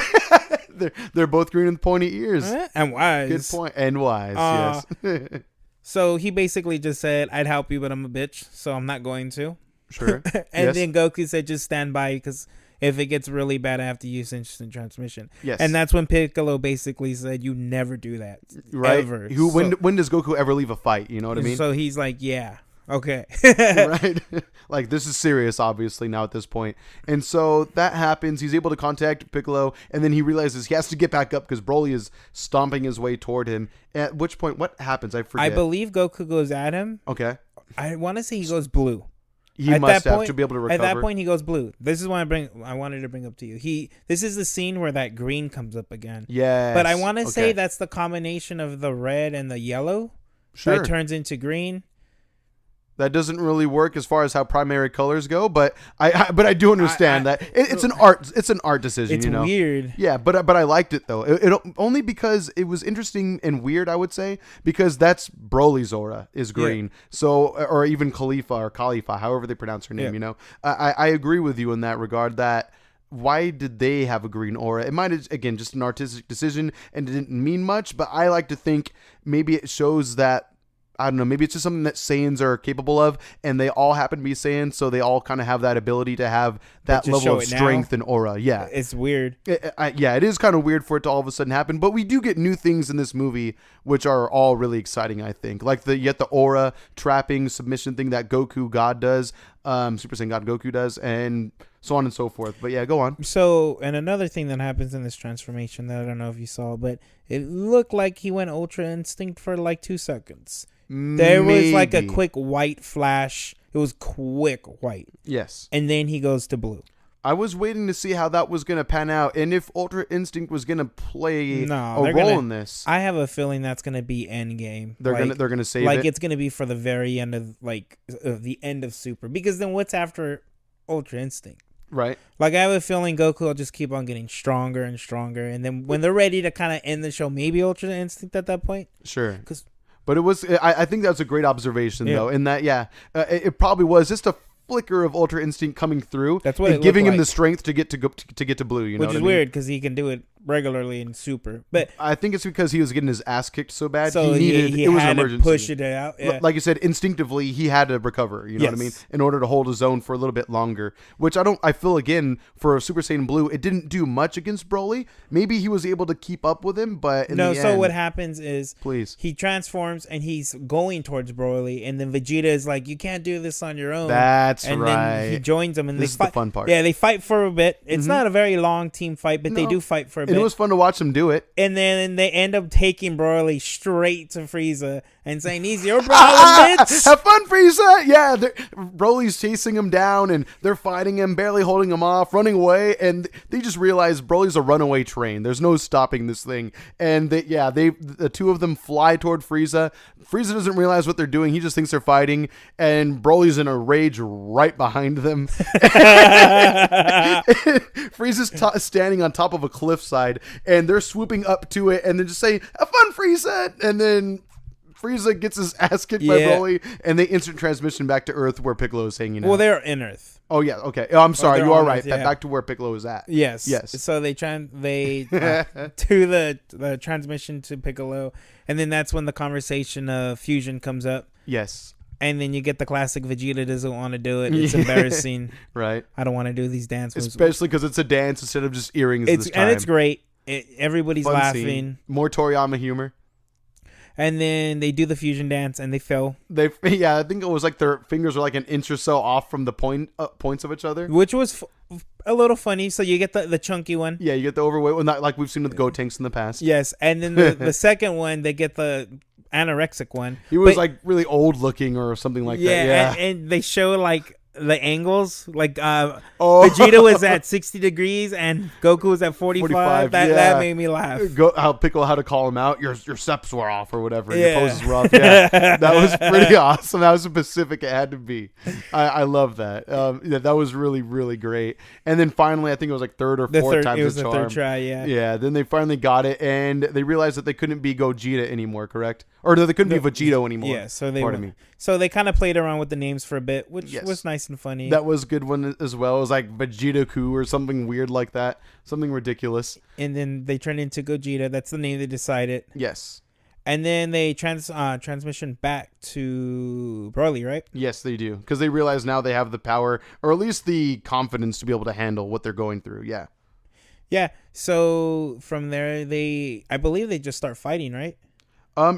They're both green with pointy ears and wise. Good point. And wise. Yes. So he basically just said, "I'd help you, but I'm a bitch, so I'm not going to." Sure. And then Goku said, "Just stand by, because if it gets really bad, I have to use instant transmission." Yes. And that's when Piccolo basically said, "You never do that, right? Ever." When does Goku ever leave a fight? You know what I mean? So he's like, "Yeah, okay." Right. Like, this is serious, obviously, now at this point. And so that happens. He's able to contact Piccolo, and then he realizes he has to get back up because Broly is stomping his way toward him. At which point, what happens? I forget. I believe Goku goes at him. Okay. I want to say he goes blue. He must have to be able to recover. At that point, he goes blue. This is what I wanted to bring up to you. This is the scene where that green comes up again. Yes. But I want to say that's the combination of the red and the yellow. Sure. That turns into green. That doesn't really work as far as how primary colors go, but I do understand that it's an art decision. It's weird. Yeah, but I liked it though. It only because it was interesting and weird, I would say, because that's Broly's aura is green. Yeah. So, or even Khalifa, however they pronounce her name. Yeah. You know, I agree with you in that regard. That why did they have a green aura? It might have, again, just an artistic decision and it didn't mean much, but I like to think maybe it shows that. I don't know, maybe it's just something that Saiyans are capable of, and they all happen to be Saiyans, so they all kind of have that ability to have that level of strength and aura. Yeah. It's weird. It is kind of weird for it to all of a sudden happen, but we do get new things in this movie, which are all really exciting, I think. Like you get the aura trapping submission thing that Goku God does, Super Saiyan God Goku does, and so on and so forth. But yeah, go on. So, and another thing that happens in this transformation that I don't know if you saw, but it looked like he went Ultra Instinct for like 2 seconds. There was like a quick white flash. It was quick white. Yes. And then he goes to blue. I was waiting to see how that was going to pan out and if Ultra Instinct was going to play a role in this. I have a feeling that's going to be Endgame. They're going to save it. Like it's going to be for the very end of the end of Super, because then what's after Ultra Instinct? Right. Like I have a feeling Goku will just keep on getting stronger and stronger, and then when they're ready to kind of end the show, maybe Ultra Instinct at that point. Sure. But it was. I think that was a great observation, though. In that, it probably was just a flicker of Ultra Instinct coming through. That's what and giving him the strength to get to blue. You know, which is weird because he can do it regularly in Super. But I think it's because he was getting his ass kicked so bad. So he was an emergency. To push it out. Yeah. Like you said, instinctively he had to recover. You know what I mean? In order to hold his own for a little bit longer. Which I feel again for Super Saiyan Blue, it didn't do much against Broly. Maybe he was able to keep up with him, but in the end, what happens is he transforms and he's going towards Broly, and then Vegeta is like, "You can't do this on your own." That's and right. Then he joins them, and this is the fun part. Yeah, they fight for a bit. It's not a very long team fight, but they do fight for a bit. It was fun to watch them do it. And then they end up taking Broly straight to Frieza and saying, "He's your problem, bitch." Have fun, Frieza. Yeah, Broly's chasing him down, and they're fighting him, barely holding him off, running away, and they just realize Broly's a runaway train. There's no stopping this thing. And the two of them fly toward Frieza. Frieza doesn't realize what they're doing. He just thinks they're fighting, and Broly's in a rage right behind them. Frieza's standing on top of a cliffside, and they're swooping up to it, and then just saying, "Have fun, Frieza!" And then Frieza gets his ass kicked by Broly, and they instant transmission back to Earth where Piccolo is hanging out. Well, they're in Earth. Oh yeah, okay. Oh, I'm sorry, you are right. Back to where Piccolo is at. Yes. So they do the transmission to Piccolo, and then that's when the conversation of fusion comes up. Yes. And then you get the classic Vegeta doesn't want to do it. It's embarrassing. Right. I don't want to do these dances. Especially because it's a dance instead of just earrings this time. And it's great. Everybody's laughing. Scene. More Toriyama humor. And then they do the fusion dance and they fail. I think it was like their fingers were like an inch or so off from the points of each other. Which was a little funny. So you get the chunky one. Yeah, you get the overweight one, like we've seen with Gotenks in the past. Yes. And then the second one, they get the anorexic one. He was like really old looking or something like that. Yeah. And they show like the angles, like Vegeta was at 60 degrees and Goku was at 45. That made me laugh. How Piccolo had to call him out. Your steps were off or whatever. Your poses were off. Yeah, that was pretty awesome. That was specific. It had to be. I love that. That was really, really great. And then finally, I think it was like third or fourth time. It was the third try. Yeah. Yeah. Then they finally got it, and they realized that they couldn't be Gogeta anymore. Correct? Or no, they couldn't be Vegito anymore. Yeah. So they kind of played around with the names for a bit, which was nice and funny. That was a good one as well. It was like Vegeta-ku or something weird like that. Something ridiculous. And then they turned into Gogeta. That's the name they decided. Yes. And then they transmission back to BROLY, right? Yes, they do. Because they realize now they have the power, or at least the confidence to be able to handle what they're going through. Yeah. Yeah. So from there, I believe they just start fighting, right?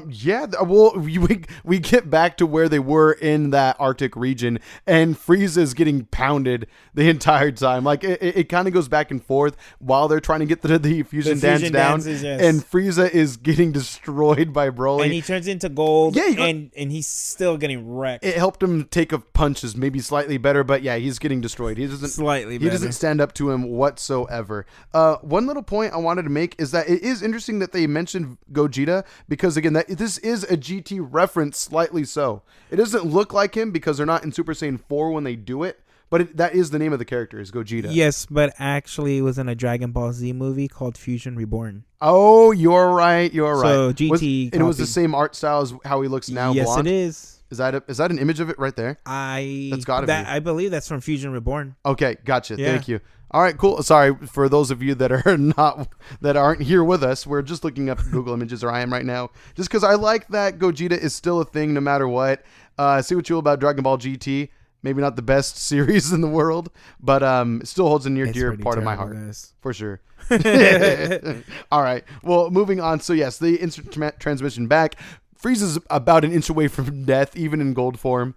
Yeah, well, we get back to where they were in that Arctic region, and Frieza is getting pounded the entire time. Like, it kind of goes back and forth while they're trying to get the fusion dance down, and Frieza is getting destroyed by BROLY. And he turns into gold, and he's still getting wrecked. It helped him take a punches, maybe slightly better, but yeah, he's getting destroyed. He doesn't stand up to him whatsoever. One little point I wanted to make is that it is interesting that they mentioned Gogeta, because again, that this is a GT reference, slightly so. It doesn't look like him because they're not in Super Saiyan 4 when they do it, but that is the name of the character, is Gogeta. Yes, but actually it was in a Dragon Ball Z movie called Fusion Reborn. Oh, you're right. So GT and it was the same art style as how he looks now. Yes, blonde? It is. Is that an image of it right there? That's gotta be. I believe that's from Fusion Reborn. Okay, gotcha. Yeah. Thank you. All right, cool. Sorry for those of you that aren't here with us. We're just looking up Google Images, or I am right now, just because I like that Gogeta is still a thing no matter what. See what you will about Dragon Ball GT. Maybe not the best series in the world, but it still holds a near dear part of my heart, for sure. All right. Well, moving on. So yes, the instant transmission back. Frieza's about an inch away from death, even in gold form.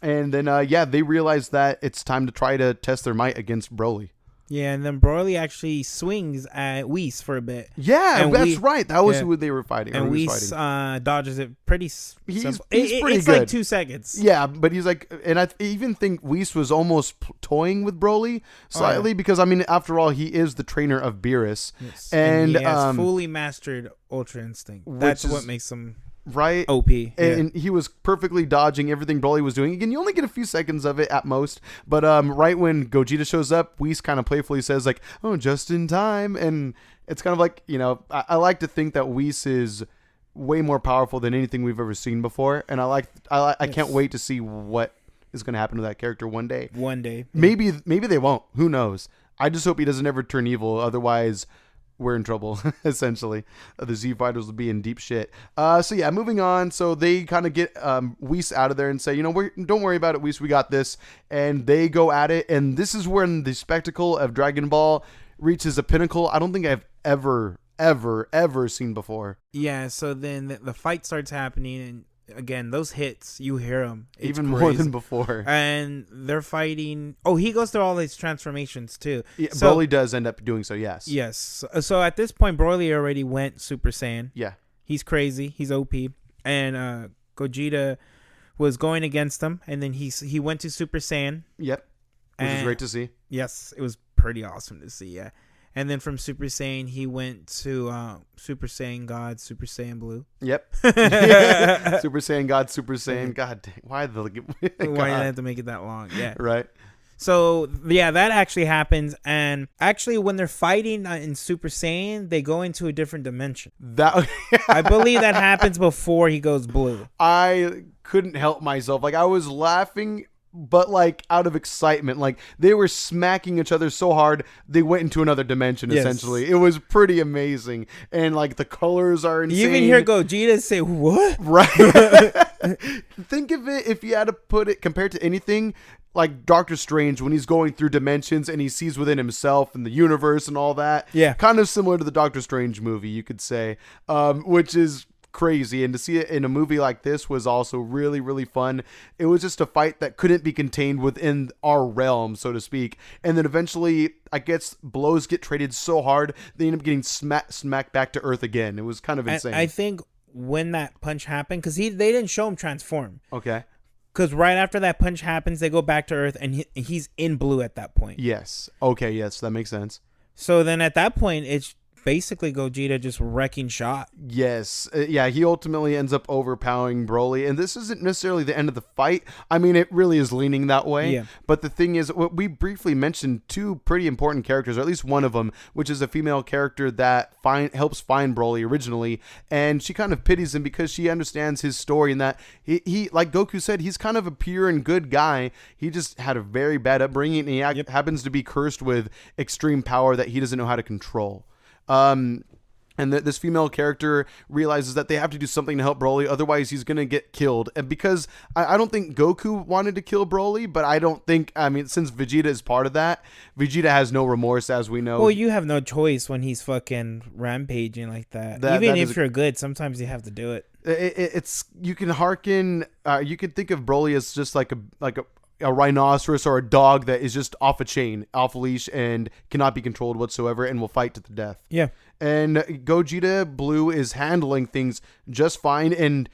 And then, they realize that it's time to try to test their might against BROLY. Yeah, and then BROLY actually swings at Whis for a bit. Yeah, that's right. That was who they were fighting. And Whis dodges it pretty He's pretty good. It's like 2 seconds. Yeah, but he's like, and I even think Whis was almost toying with BROLY slightly because, I mean, after all, he is the trainer of Beerus. Yes. And he has fully mastered Ultra Instinct. That's what makes him... Right, OP, and he was perfectly dodging everything BROLY was doing. Again, you only get a few seconds of it at most, but right when Gogeta shows up, Whis kind of playfully says like, "Oh, just in time," and it's kind of like, I like to think that Whis is way more powerful than anything we've ever seen before, and I can't wait to see what is going to happen to that character one day. Maybe they won't. Who knows? I just hope he doesn't ever turn evil. Otherwise, we're in trouble, essentially. The Z Fighters will be in deep shit. Moving on. So they kind of get Whis out of there and say, don't worry about it, Whis, we got this. And they go at it. And this is when the spectacle of Dragon Ball reaches a pinnacle I don't think I've ever seen before. Yeah, so then the fight starts happening, and again, those hits, you hear them. It's even crazy. more than before. And they're fighting. Oh, he goes through all these transformations too. Yeah, BROLY does end up doing so, yes. Yes. So at this point, BROLY already went Super Saiyan. Yeah. He's crazy. He's OP. And Gogeta was going against him, and then he went to Super Saiyan. Yep. Which is great to see. Yes, it was pretty awesome to see, yeah. And then from Super Saiyan, he went to Super Saiyan God, Super Saiyan Blue. Yep. Super Saiyan God, Super Saiyan. God dang. Why did I have to make it that long? Yeah. Right. So, yeah, that actually happens. And actually, when they're fighting in Super Saiyan, they go into a different dimension. I believe that happens before he goes blue. I couldn't help myself. Like, I was laughing, but like out of excitement. Like, they were smacking each other so hard they went into another dimension. Yes. Essentially, it was pretty amazing, and like the colors are insane. You even hear Gogeta say, "What?" Right. Think of it, if you had to put it compared to anything, like Doctor Strange when he's going through dimensions and he sees within himself and the universe and all that. Yeah, kind of similar to the Doctor Strange movie, you could say, which is crazy. And to see it in a movie like this was also really, really fun. It was just a fight that couldn't be contained within our realm, so to speak. And then eventually, I guess, blows get traded so hard they end up getting smacked back to Earth again. It was kind of insane. I think when that punch happened, because they didn't show him transform. Okay. Because right after that punch happens, they go back to Earth, and he's in blue at that point. Yes. Okay, yes, that makes sense. So then at that point, it's basically Gogeta just wrecking shot. Yes. Yeah, he ultimately ends up overpowering Broly. And this isn't necessarily the end of the fight. I mean, it really is leaning that way. Yeah. But the thing is, we briefly mentioned two pretty important characters, or at least one of them, which is a female character that helps find Broly originally. And she kind of pities him because she understands his story and that he like Goku said, he's kind of a pure and good guy. He just had a very bad upbringing, and he happens to be cursed with extreme power that he doesn't know how to control. And this female character realizes that they have to do something to help Broly, otherwise he's going to get killed. And because I don't think Goku wanted to kill Broly, but since Vegeta is part of that, Vegeta has no remorse, as we know. Well, you have no choice when he's fucking rampaging like that. Even if you're good, sometimes you have to do it. It's you can you can think of Broly as just like a rhinoceros or a dog that is just off a leash, and cannot be controlled whatsoever, and will fight to the death. Yeah. And Gogeta Blue is handling things just fine. And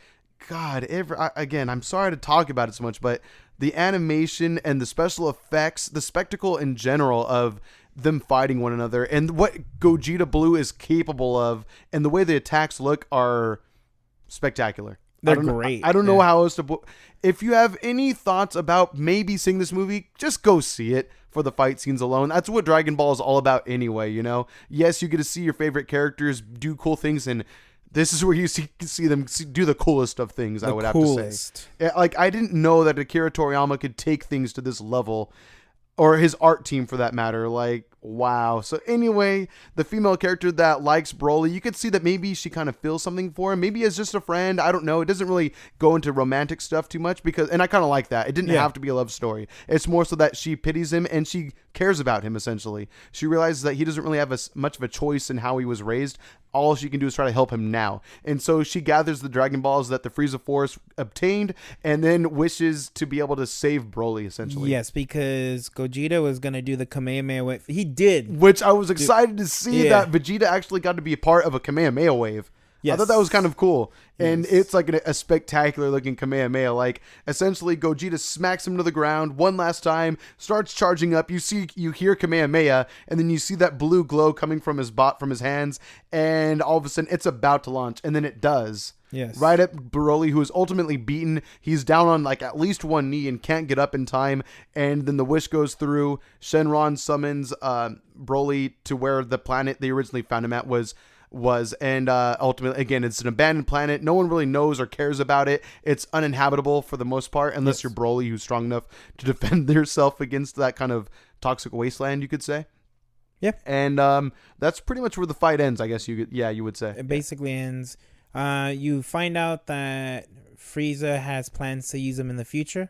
God, again, I'm sorry to talk about it so much, but the animation and the special effects, the spectacle in general of them fighting one another, and what Gogeta Blue is capable of, and the way the attacks look are spectacular. They're great. I don't know how else to. If you have any thoughts about maybe seeing this movie, just go see it for the fight scenes alone. That's what Dragon Ball is all about anyway, you know? Yes, you get to see your favorite characters do cool things, and this is where you see them do the coolest of things, I would have to say. Yeah, like, I didn't know that Akira Toriyama could take things to this level, or his art team for that matter. Like, wow. So anyway, the female character that likes Broly, you could see that maybe she kind of feels something for him. Maybe as just a friend. I don't know. It doesn't really go into romantic stuff too much, and I kind of like that. It didn't have to be a love story. It's more so that she pities him and she cares about him, essentially. She realizes that he doesn't really have much of a choice in how he was raised. All she can do is try to help him now. And so she gathers the Dragon Balls that the Frieza Force obtained, and then wishes to be able to save Broly, essentially. Yes, because Gogeta was going to do the Kamehameha wave. He did. Which I was excited to see that Vegeta actually got to be a part of a Kamehameha wave. Yes. I thought that was kind of cool. And it's like a spectacular looking Kamehameha. Like, essentially, Gogeta smacks him to the ground one last time, starts charging up. You hear Kamehameha, and then you see that blue glow coming from his hands, and all of a sudden it's about to launch, and then it does. Yes. Right at Broly, who is ultimately beaten. He's down on like at least one knee and can't get up in time. And then the wish goes through. Shenron summons Broly to where the planet they originally found him at was, and ultimately, again, it's an abandoned planet. No one really knows or cares about it. It's uninhabitable for the most part, unless you're Broly, who's strong enough to defend yourself against that kind of toxic wasteland, you could say. Yeah. And that's pretty much where the fight ends, I guess you would say. It basically ends. You find out that Frieza has plans to use them in the future.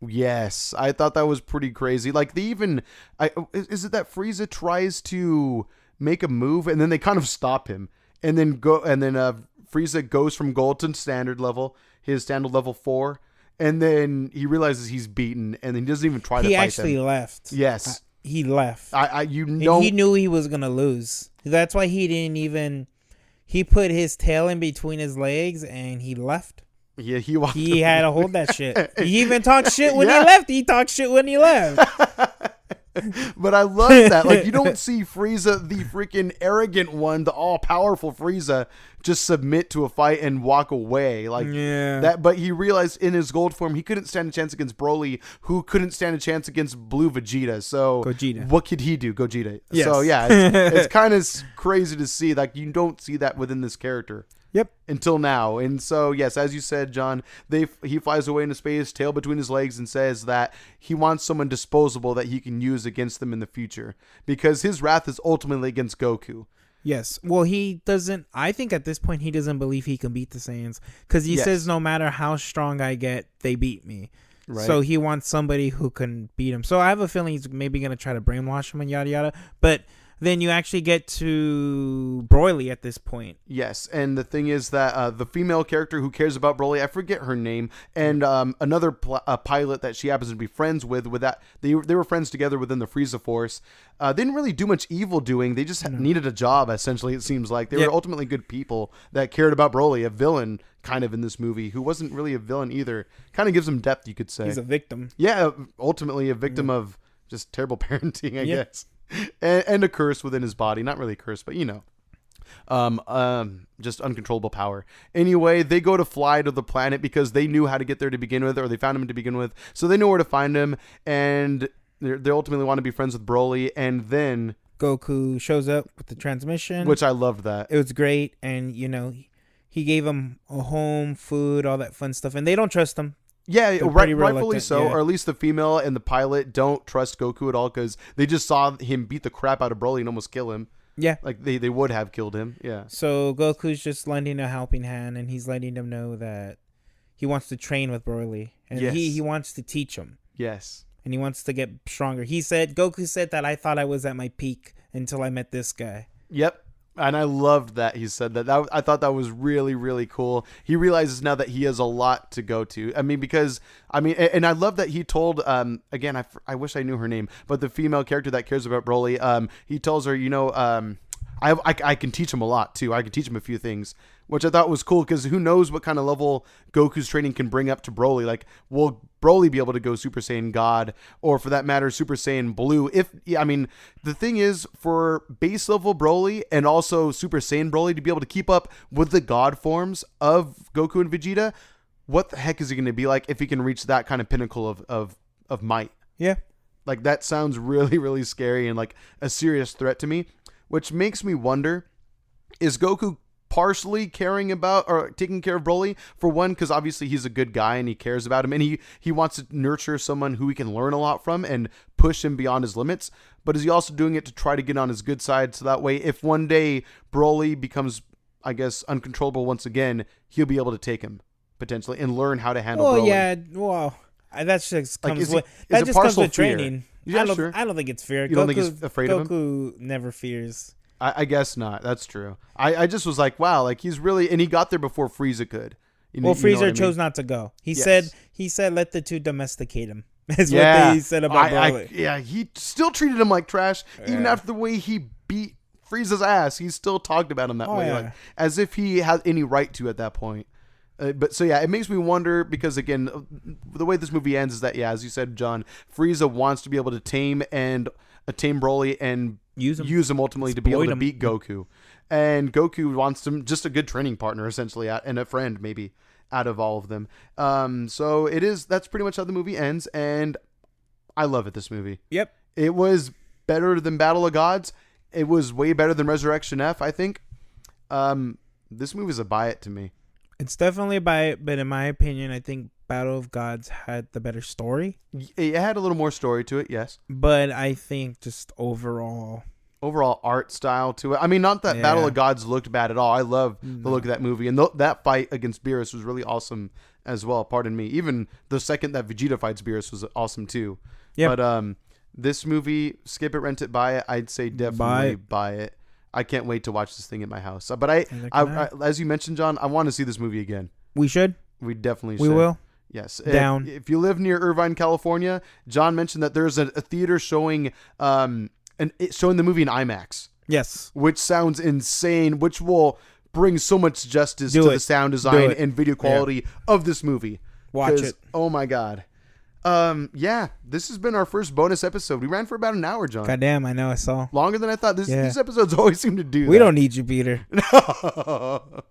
Yes, I thought that was pretty crazy. Like, is it that Frieza tries to make a move and then they kind of stop him, and then Frieza goes from gold to standard level, his standard level 4, and then he realizes he's beaten, and then he doesn't even try to fight him. He actually left. Yes, he left. He knew he was gonna lose. That's why he didn't even. He put his tail in between his legs and he left. Yeah, he had to hold that shit. He even talked shit when he left. He talked shit when he left. But I love that. Like, you don't see Frieza, the freaking arrogant one, the all-powerful Frieza, just submit to a fight and walk away. Like that. But he realized in his gold form he couldn't stand a chance against Broly, who couldn't stand a chance against Blue Vegeta. So what could he do? Gogeta. Yes. So yeah, it's kind of crazy to see. Like, you don't see that within this character. Yep. Until now. And so, yes, as you said, John, he flies away into space, tail between his legs, and says that he wants someone disposable that he can use against them in the future, because his wrath is ultimately against Goku. Yes. Well, he doesn't. I think at this point he doesn't believe he can beat the Saiyans, because he says no matter how strong I get, they beat me. Right. So he wants somebody who can beat him. So I have a feeling he's maybe going to try to brainwash him and yada yada. But then you actually get to BROLY at this point. Yes, and the thing is that the female character who cares about BROLY, I forget her name, and another pilot that she happens to be friends with that they were friends together within the Frieza Force. They didn't really do much evil doing. They just needed a job, essentially, it seems like. They were ultimately good people that cared about BROLY, a villain kind of in this movie, who wasn't really a villain either. Kind of gives him depth, you could say. He's a victim. Yeah, ultimately a victim of just terrible parenting, I guess. And a curse within his body. Not really a curse, but just uncontrollable power. Anyway, they go to fly to the planet because they knew how to get there to begin with, or they found him to begin with, so they know where to find him, and they ultimately want to be friends with BROLY. And then Goku shows up with the transmission, which I loved that. It was great, and he gave him a home, food, all that fun stuff, and they don't trust him. Yeah, rightfully so, or at least the female and the pilot don't trust Goku at all, because they just saw him beat the crap out of BROLY and almost kill him. Yeah. Like, they would have killed him, yeah. So Goku's just lending a helping hand, and he's letting them know that he wants to train with BROLY, and he wants to teach him. Yes. And he wants to get stronger. Goku said that I thought I was at my peak until I met this guy. Yep. And I loved that he said that. I thought that was really, really cool. He realizes now that he has a lot to go to. And I love that he told, again, I wish I knew her name, but the female character that cares about BROLY, he tells her, I can teach him a lot too. I can teach him a few things, which I thought was cool, because who knows what kind of level Goku's training can bring up to BROLY. Like, will BROLY be able to go Super Saiyan God, or for that matter, Super Saiyan Blue? The thing is, for base level BROLY and also Super Saiyan BROLY to be able to keep up with the God forms of Goku and Vegeta, what the heck is he going to be like if he can reach that kind of pinnacle of might? Yeah. Like, that sounds really, really scary and like a serious threat to me, which makes me wonder, is Goku partially caring about or taking care of BROLY? For one, because obviously he's a good guy and he cares about him, and he wants to nurture someone who he can learn a lot from and push him beyond his limits. But is he also doing it to try to get on his good side, so that way if one day BROLY becomes, I guess, uncontrollable once again, he'll be able to take him potentially and learn how to handle BROLY? Yeah, well, that just comes with training. Yeah, I don't think it's fear. You don't think he's afraid of him? Goku never fears. I guess not. That's true. I just was like, wow, like he's really, and he got there before Frieza could. Frieza chose not to go. He said, let the two domesticate him. Is what he said about BROLY. He still treated him like trash, even after the way he beat Frieza's ass. He still talked about him that way, like, as if he had any right to at that point. It makes me wonder, because again, the way this movie ends is that, as you said, John, Frieza wants to be able to tame BROLY and use him ultimately to be able to beat Goku. And Goku wants him just a good training partner, essentially, and a friend, maybe, out of all of them. That's pretty much how the movie ends, and I love it, this movie. Yep. It was better than Battle of Gods. It was way better than Resurrection F, I think. This movie's a buy it to me. It's definitely a buy it, but in my opinion, I think Battle of Gods had the better story. It had a little more story to it, yes. But I think just overall art style to it. I mean, not that Battle of Gods looked bad at all. I love the look of that movie. And that fight against Beerus was really awesome as well, pardon me. Even the second that Vegeta fights Beerus was awesome too. Yeah. But this movie, skip it, rent it, buy it, I'd say definitely buy it. I can't wait to watch this thing at my house. But I as you mentioned, John, I want to see this movie again. We should. We definitely should. We will. Yes. Down. If you live near Irvine, California, John mentioned that there's a theater showing showing the movie in IMAX. Yes. Which sounds insane, which will bring so much justice to the sound design and video quality of this movie. Watch it. Oh my God. This has been our first bonus episode. We ran for about an hour, John. Goddamn, I know, I saw. Longer than I thought. These episodes always seem to do We don't need you, Peter. No.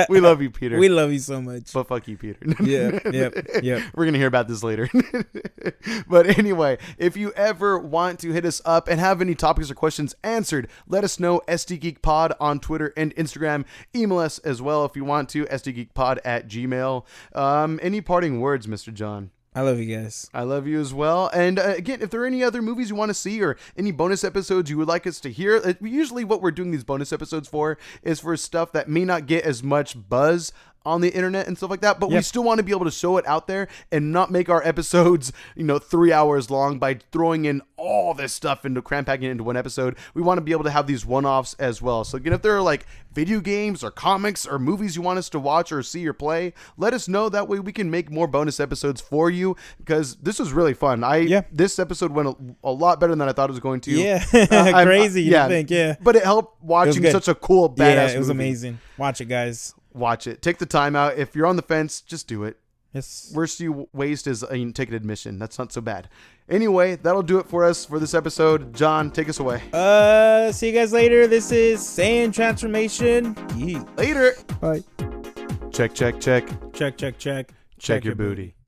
We love you, Peter. We love you so much. But fuck you, Peter. Yep. We're going to hear about this later. But anyway, if you ever want to hit us up and have any topics or questions answered, let us know. STGeekPod on Twitter and Instagram. Email us as well if you want to. STGeekPod@gmail.com. Any parting words, Mr. John? I love you guys. I love you as well. And again, if there are any other movies you want to see or any bonus episodes you would like us to hear, usually what we're doing these bonus episodes for is for stuff that may not get as much buzz on the internet and stuff like that, but we still want to be able to show it out there and not make our episodes, 3 hours long by throwing in all this stuff into packing it into one episode. We want to be able to have these one-offs as well. So if there are like video games or comics or movies you want us to watch or see or play, let us know. That way we can make more bonus episodes for you, because this was really fun. This episode went a lot better than I thought it was going to. Yeah. Crazy to think. Yeah. But it helped watching such a cool, badass movie. It was amazing. Watch it, guys. Watch it. Take the time out. If you're on the fence, just do it. Yes. Worst you waste is a ticket admission. That's not so bad. Anyway, that'll do it for us for this episode. John, take us away. See you guys later. This is Saiyan Transformation. Later. Bye. Check. Check. Check your booty.